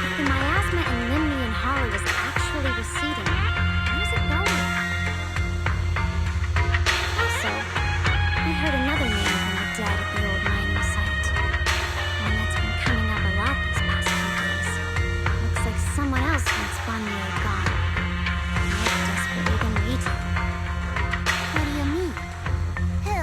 [SPEAKER 2] If the miasma in Limney and Hollow is actually receding, where's it going? Also, I heard another name from the dead at the old mining site. One that's been coming up a lot these past few days. Looks like someone else wants Bonnier gone. More desperately than we do. What do you mean? Who?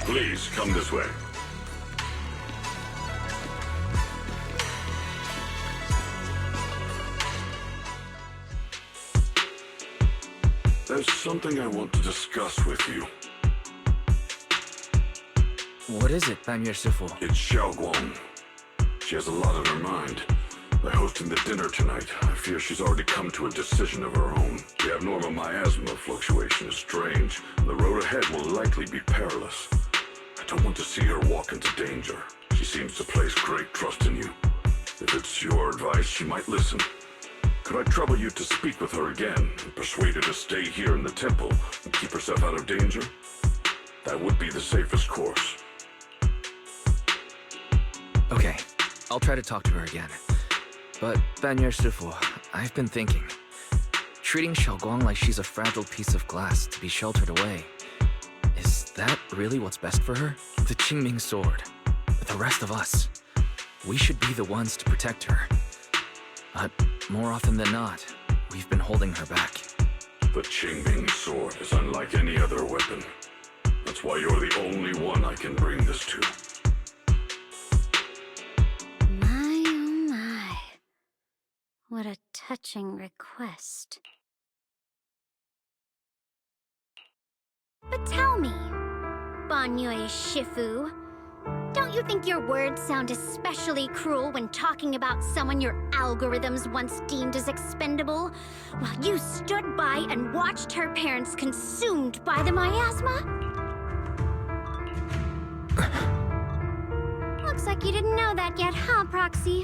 [SPEAKER 1] Please, come this way. There's something I want to discuss with you.
[SPEAKER 4] What is it, Banyue Shifu?
[SPEAKER 1] It's Xiaoguang. She has a lot on her mind. By hosting the dinner tonight, I fear she's already come to a decision of her own. The abnormal miasma fluctuation is strange, and the road ahead will likely be perilous. I don't want to see her walk into danger. She seems to place great trust in you. If it's your advice, she might listen. Could I trouble you to speak with her again and persuade her to stay here in the temple and keep herself out of danger? That would be the safest course.
[SPEAKER 4] Okay, I'll try to talk to her again. But, Banyue Shifu, I've been thinking. Treating Xiaoguang like she's a fragile piece of glass to be sheltered away. Is that really what's best for her? The Qingming sword. The rest of us. We should be the ones to protect her. But more often than not, we've been holding her back.
[SPEAKER 1] The Qingming sword is unlike any other weapon. That's why you're the only one I can bring this to.
[SPEAKER 2] My, oh my. What a touching request. But tell me, Banyue Shifu, don't you think your words sound especially cruel when talking about someone your algorithms once deemed as expendable, while you stood by and watched her parents consumed by the miasma? Looks like you didn't know that yet, huh, Proxy?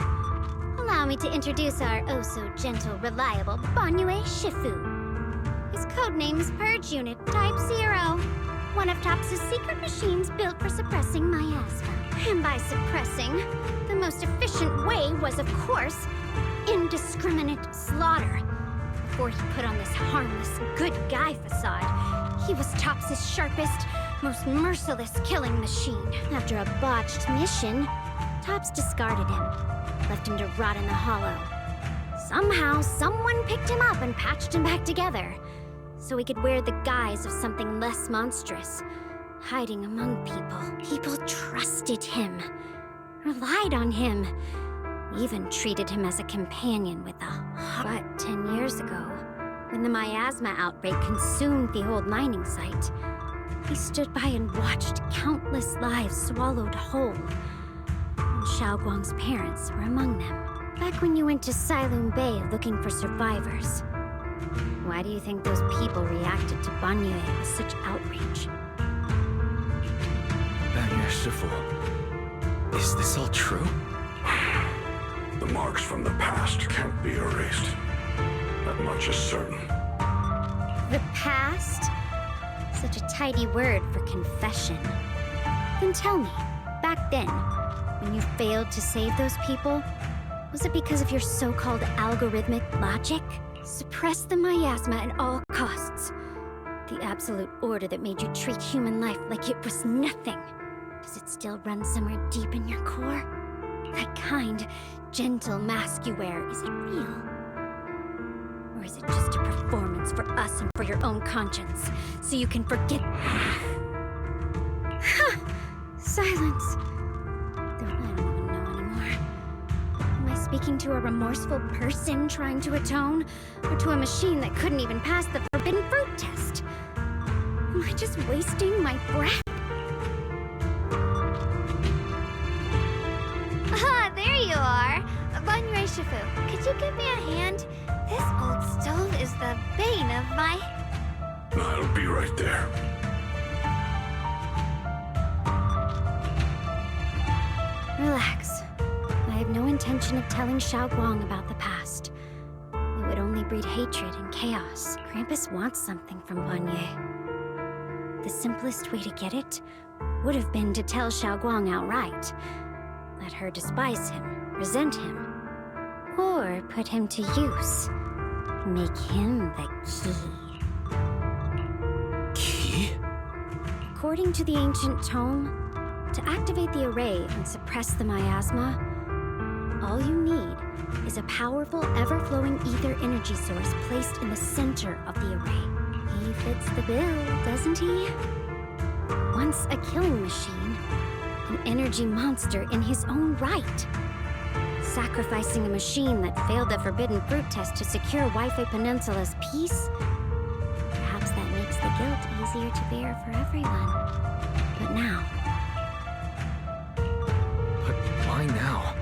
[SPEAKER 2] Allow me to introduce our oh-so-gentle, reliable Banyue Shifu. His codename's Purge Unit Type 0, one of TOPS' secret machines built for suppressing miasma. And by suppressing, the most efficient way was, of course, indiscriminate slaughter. Before he put on this harmless, good guy facade, he was TOPS' sharpest, most merciless killing machine. After a botched mission, TOPS discarded him, left him to rot in the hollow. Somehow, someone picked him up and patched him back together, so he could wear the guise of something less monstrous, hiding among people. People trusted him, relied on him, even treated him as a companion with a heart. But 10 years ago, when the miasma outbreak consumed the old mining site, he stood by and watched countless lives swallowed whole. And Xiaoguang's parents were among them. Back when you went to Silum Bay looking for survivors, why do you think those people reacted to Banyue with such outrage?
[SPEAKER 4] Banyue Shifu, is this all true?
[SPEAKER 1] The marks from the past can't be erased. That much is certain.
[SPEAKER 2] The past? Such a tidy word for confession. Then tell me, back then, when you failed to save those people, was it because of your so-called algorithmic logic? Suppress the miasma at all costs. The absolute order that made you treat human life like it was nothing. Does it still run somewhere deep in your core? That kind, gentle mask you wear, is it real? Or is it just a performance for us and for your own conscience, so you can forget? Silence. I don't even know anymore. Am I speaking to a remorseful person trying to atone, or to a machine that couldn't even pass the forbidden fruit test? Am I just wasting my breath?
[SPEAKER 5] Ah, there you are. Banyue Shifu, could you give me a hand? This old stove is the bane of my...
[SPEAKER 1] I'll be right there.
[SPEAKER 2] Relax. I have no intention of telling Xiaoguang about the past. It would only breed hatred and chaos. Krampus wants something from Banyue. The simplest way to get it would have been to tell Xiaoguang outright. Let her despise him, resent him, or put him to use. Make him the key.
[SPEAKER 4] Key?
[SPEAKER 2] According to the ancient tome, to activate the array and suppress the miasma, all you need is a powerful, ever-flowing ether energy source placed in the center of the array. He fits the bill, doesn't he? Once a killing machine, an energy monster in his own right. Sacrificing a machine that failed the forbidden fruit test to secure Waifei Peninsula's peace? Perhaps that makes the guilt easier to bear for everyone. But now...
[SPEAKER 4] But why now?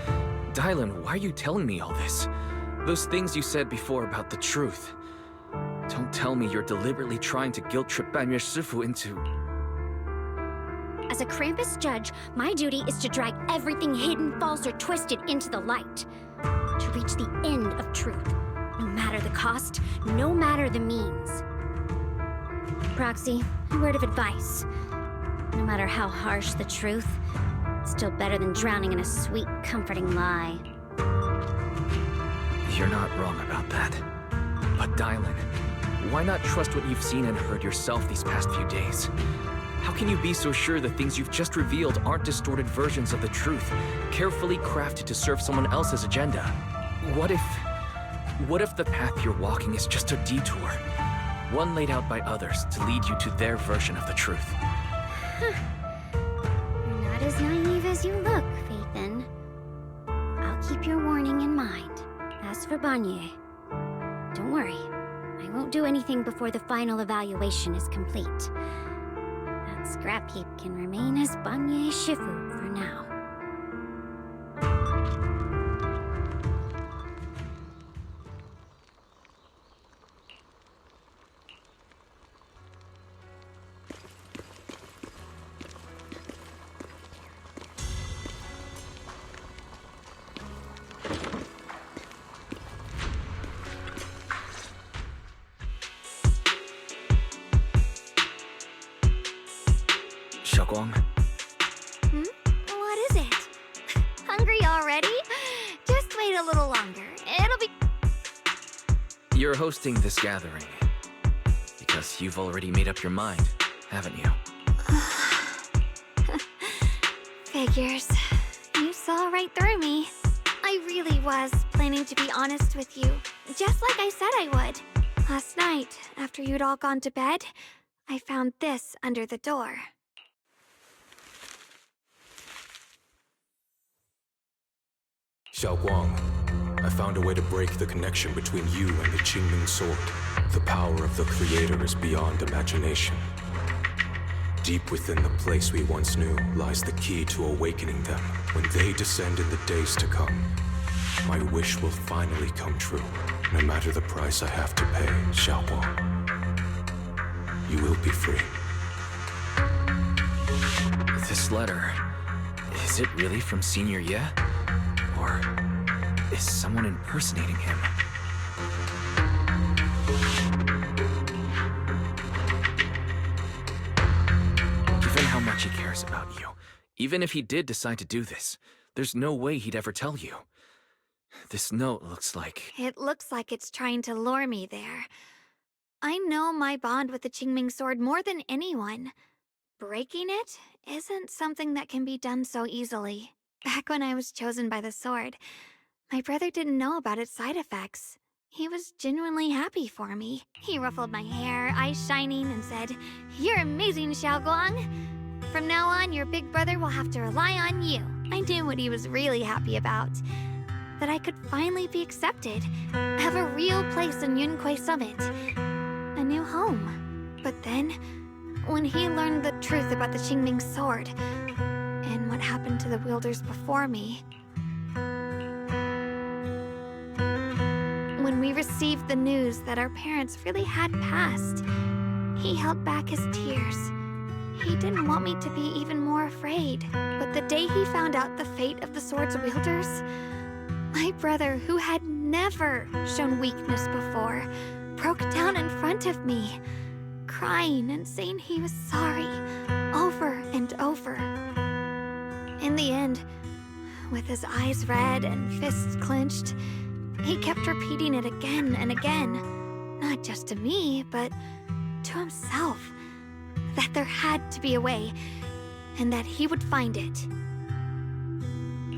[SPEAKER 4] Dylan, why are you telling me all this? Those things you said before about the truth. Don't tell me you're deliberately trying to guilt-trip Banyue Shifu into...
[SPEAKER 2] As a Krampus judge, my duty is to drag everything hidden, false, or twisted into the light. To reach the end of truth. No matter the cost, no matter the means. Proxy, a word of advice. No matter how harsh the truth, it's still better than drowning in a sweet, comforting lie.
[SPEAKER 4] You're not wrong about that. But Dylan, why not trust what you've seen and heard yourself these past few days? How can you be so sure the things you've just revealed aren't distorted versions of the truth, carefully crafted to serve someone else's agenda? What if... What if the path you're walking is just a detour? One laid out by others to lead you to their version of the truth.
[SPEAKER 2] You're not as naive as you look, Faithin. I'll keep your warning in mind. As for Banye, don't worry. I won't do anything before the final evaluation is complete. That scrap heap can remain as Banye Shifu for now.
[SPEAKER 4] Xiaoguang,
[SPEAKER 5] What is it? Hungry already? Just wait a little longer. It'll be...
[SPEAKER 4] you're hosting this gathering because you've already made up your mind, haven't you?
[SPEAKER 5] Figures. You saw right through me. I really was planning to be honest with you, just like I said I would. Last night, after you'd all gone to bed, I found this under the door.
[SPEAKER 17] Xiaoguang, I found a way to break the connection between you and the Qingming sword. The power of the Creator is beyond imagination. Deep within the place we once knew lies the key to awakening them. When they descend in the days to come, my wish will finally come true. No matter the price I have to pay, Xiaoguang, you will be free.
[SPEAKER 4] This letter, is it really from Senior Ye? Or is someone impersonating him? Given how much he cares about you, even if he did decide to do this, there's no way he'd ever tell you. This note looks like...
[SPEAKER 5] It looks like it's trying to lure me there. I know my bond with the Qingming sword more than anyone. Breaking it isn't something that can be done so easily. Back when I was chosen by the sword, my brother didn't know about its side effects. He was genuinely happy for me. He ruffled my hair, eyes shining, and said, "You're amazing, Xiaoguang. From now on, your big brother will have to rely on you." I knew what he was really happy about. That I could finally be accepted, have a real place in Yunquei Summit. A new home. But then, when he learned the truth about the Qingming sword, and what happened to the wielders before me. When we received the news that our parents really had passed, he held back his tears. He didn't want me to be even more afraid. But the day he found out the fate of the sword's wielders, my brother, who had never shown weakness before, broke down in front of me, crying and saying he was sorry, over and over. In the end, with his eyes red and fists clenched, he kept repeating it again and again, not just to me, but to himself, that there had to be a way, and that he would find it.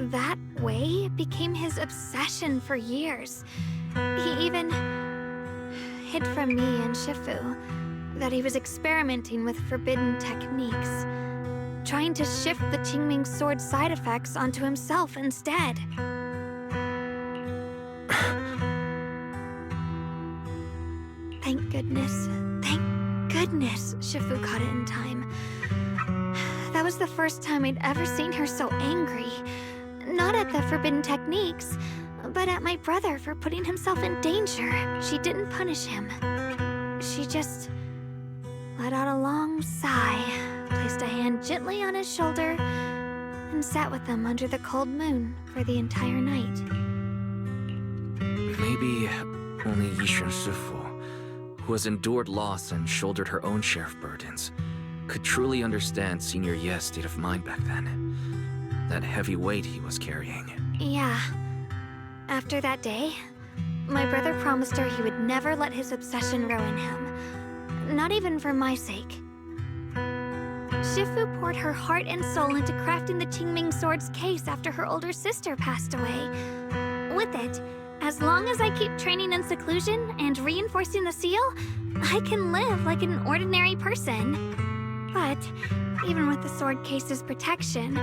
[SPEAKER 5] That way became his obsession for years. He even hid from me and Shifu that he was experimenting with forbidden techniques, trying to shift the Qingming sword's side effects onto himself instead. Thank goodness Shifu caught it in time. That was the first time I'd ever seen her so angry. Not at the forbidden techniques, but at my brother for putting himself in danger. She didn't punish him. She just let out a long sigh, placed a hand gently on his shoulder, and sat with him under the cold moon for the entire night.
[SPEAKER 4] Maybe only Yishun Shifu, who has endured loss and shouldered her own share of burdens, could truly understand Senior Ye's state of mind back then. That heavy weight he was carrying.
[SPEAKER 5] Yeah. After that day, my brother promised her he would never let his obsession ruin him. Not even for my sake. Shifu poured her heart and soul into crafting the Qingming sword's case after her older sister passed away. With it, As long as I keep training in seclusion and reinforcing the seal, I can live like an ordinary person. But even with the sword case's protection,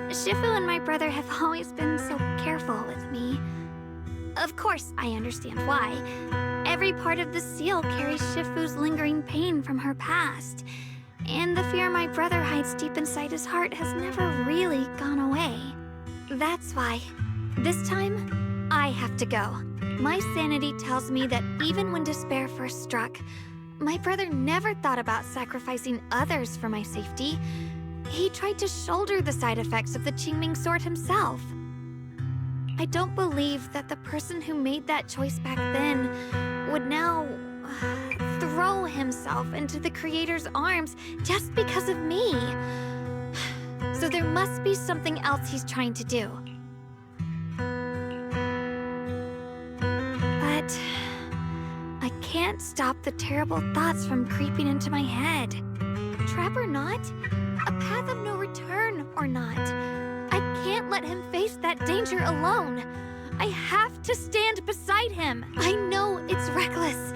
[SPEAKER 5] Shifu and my brother have always been so careful with me. Of course, I understand why. Every part of the seal carries Shifu's lingering pain from her past. And the fear my brother hides deep inside his heart has never really gone away. That's why, this time, I have to go. My sanity tells me that even when despair first struck, my brother never thought about sacrificing others for my safety. He tried to shoulder the side effects of the Qingming sword himself. I don't believe that the person who made that choice back then would now throw himself into the Creator's arms just because of me. So there must be something else he's trying to do. But I can't stop the terrible thoughts from creeping into my head. Trap or not, a path of no return or not, I can't let him face that danger alone. I have to stand beside him. I know it's reckless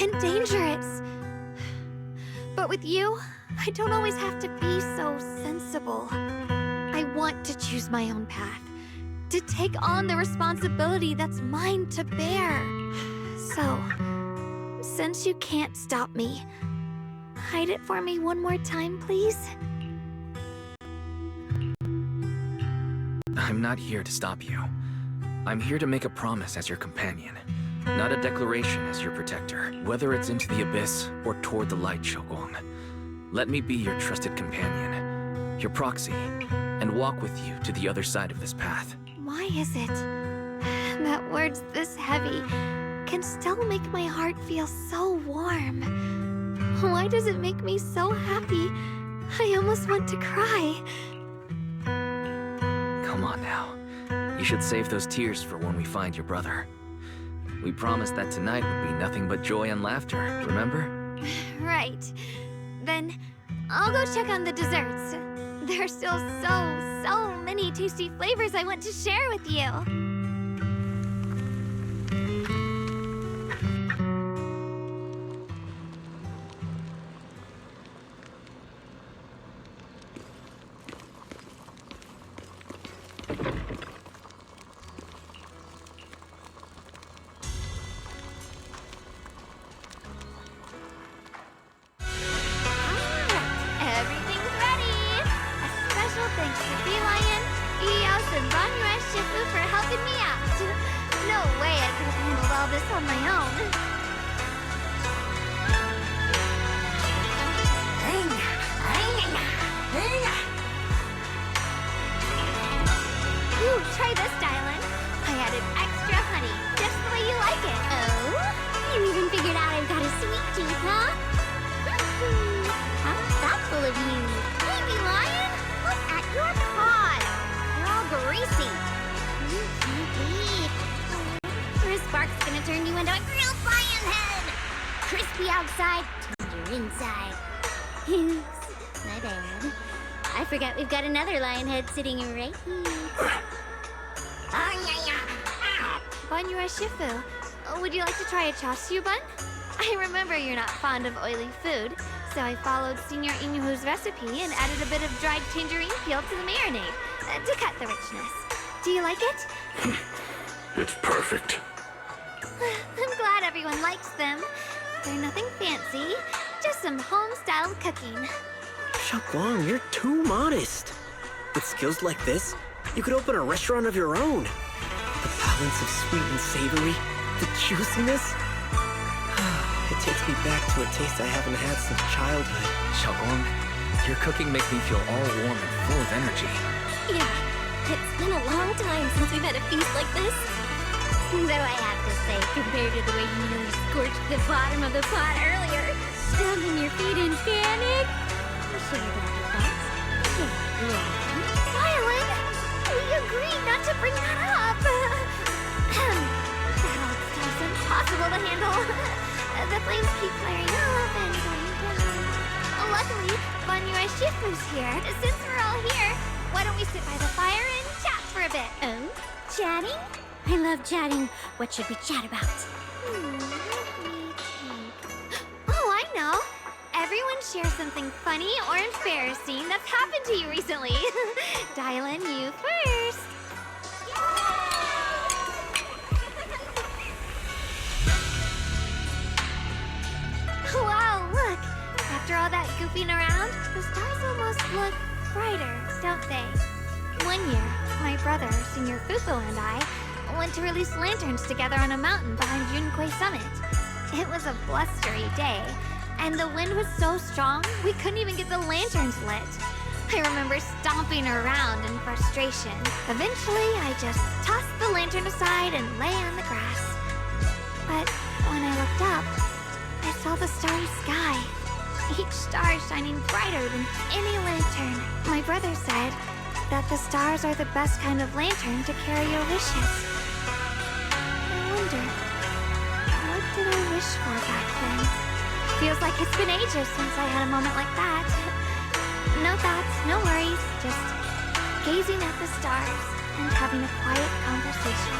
[SPEAKER 5] and dangerous. But with you, I don't always have to be so sensible. I want to choose my own path, to take on the responsibility that's mine to bear. So, since you can't stop me, hide it for me one more time, please?
[SPEAKER 4] I'm not here to stop you. I'm here to make a promise as your companion, not a declaration as your protector, whether it's into the abyss or toward the light, Xiaoguang. Let me be your trusted companion, your proxy, and walk with you to the other side of this path.
[SPEAKER 5] Why is it that words this heavy can still make my heart feel so warm? Why does it make me so happy? I almost want to cry.
[SPEAKER 4] Come on now. You should save those tears for when we find your brother. We promised that tonight would be nothing but joy and laughter, remember?
[SPEAKER 5] Right. Then I'll go check on the desserts. There are still so many tasty flavors I want to share with you. Everything's ready! A special thanks to Bee Lion, Eos, and Banyue Shifu for helping me out. No way I could have handled all this on my own. Ooh, try this, Dylan. I added extra honey, just the way you like it.
[SPEAKER 2] Oh? You even figured out I've got a sweet tooth, huh? How thoughtful of you.
[SPEAKER 5] Baby Lion, look at your paws. They're all greasy.
[SPEAKER 2] This bark's gonna turn you into a grilled lion head! Crispy outside, tender inside. Oops, my bad. I forgot we've got another lion head sitting right here.
[SPEAKER 5] Banyue Shifu, would you like to try a chashu bun? I remember you're not fond of oily food, so I followed Senior Inuhu's recipe and added a bit of dried tangerine peel to the marinade to cut the richness. Do you like it?
[SPEAKER 1] It's perfect.
[SPEAKER 5] I'm glad everyone likes them. They're nothing fancy, just some home-style cooking.
[SPEAKER 7] Xiaoguang, you're too modest. With skills like this, you could open a restaurant of your own. The balance of sweet and savory, the juiciness. It takes me back to a taste I haven't had since childhood.
[SPEAKER 4] Xiaoguang, your cooking makes me feel all warm and full of energy.
[SPEAKER 2] Yeah, it's been a long time since we've had a feast like this. Though I have to say, compared to the way you nearly scorched the bottom of the pot earlier, stomping your feet in panic. I'm sure you got your thoughts.
[SPEAKER 5] Violin, we agreed not to bring that up. That stuff's impossible to handle. The flames keep flaring up and going down. Luckily, Banyue Shifu's here. Since we're all here, why don't we sit by the fire and chat for a bit?
[SPEAKER 2] Oh, chatting? I love chatting. What should we chat about?
[SPEAKER 5] Oh, I know. Everyone share something funny or embarrassing that's happened to you recently. Dylan, you first. Wow, look. After all that goofing around, the stars almost look brighter, don't they? One year, my brother, Senior Fufu, and I went to release lanterns together on a mountain behind Yunkui Summit. It was a blustery day, and the wind was so strong we couldn't even get the lanterns lit. I remember stomping around in frustration. Eventually, I just tossed the lantern aside and lay on the grass. But when I looked up, I saw the starry sky, each star shining brighter than any lantern. My brother said that the stars are the best kind of lantern to carry your wishes. I wonder, what did I wish for back then? Feels like it's been ages since I had a moment like that. No thoughts, no worries, just gazing at the stars and having a quiet conversation.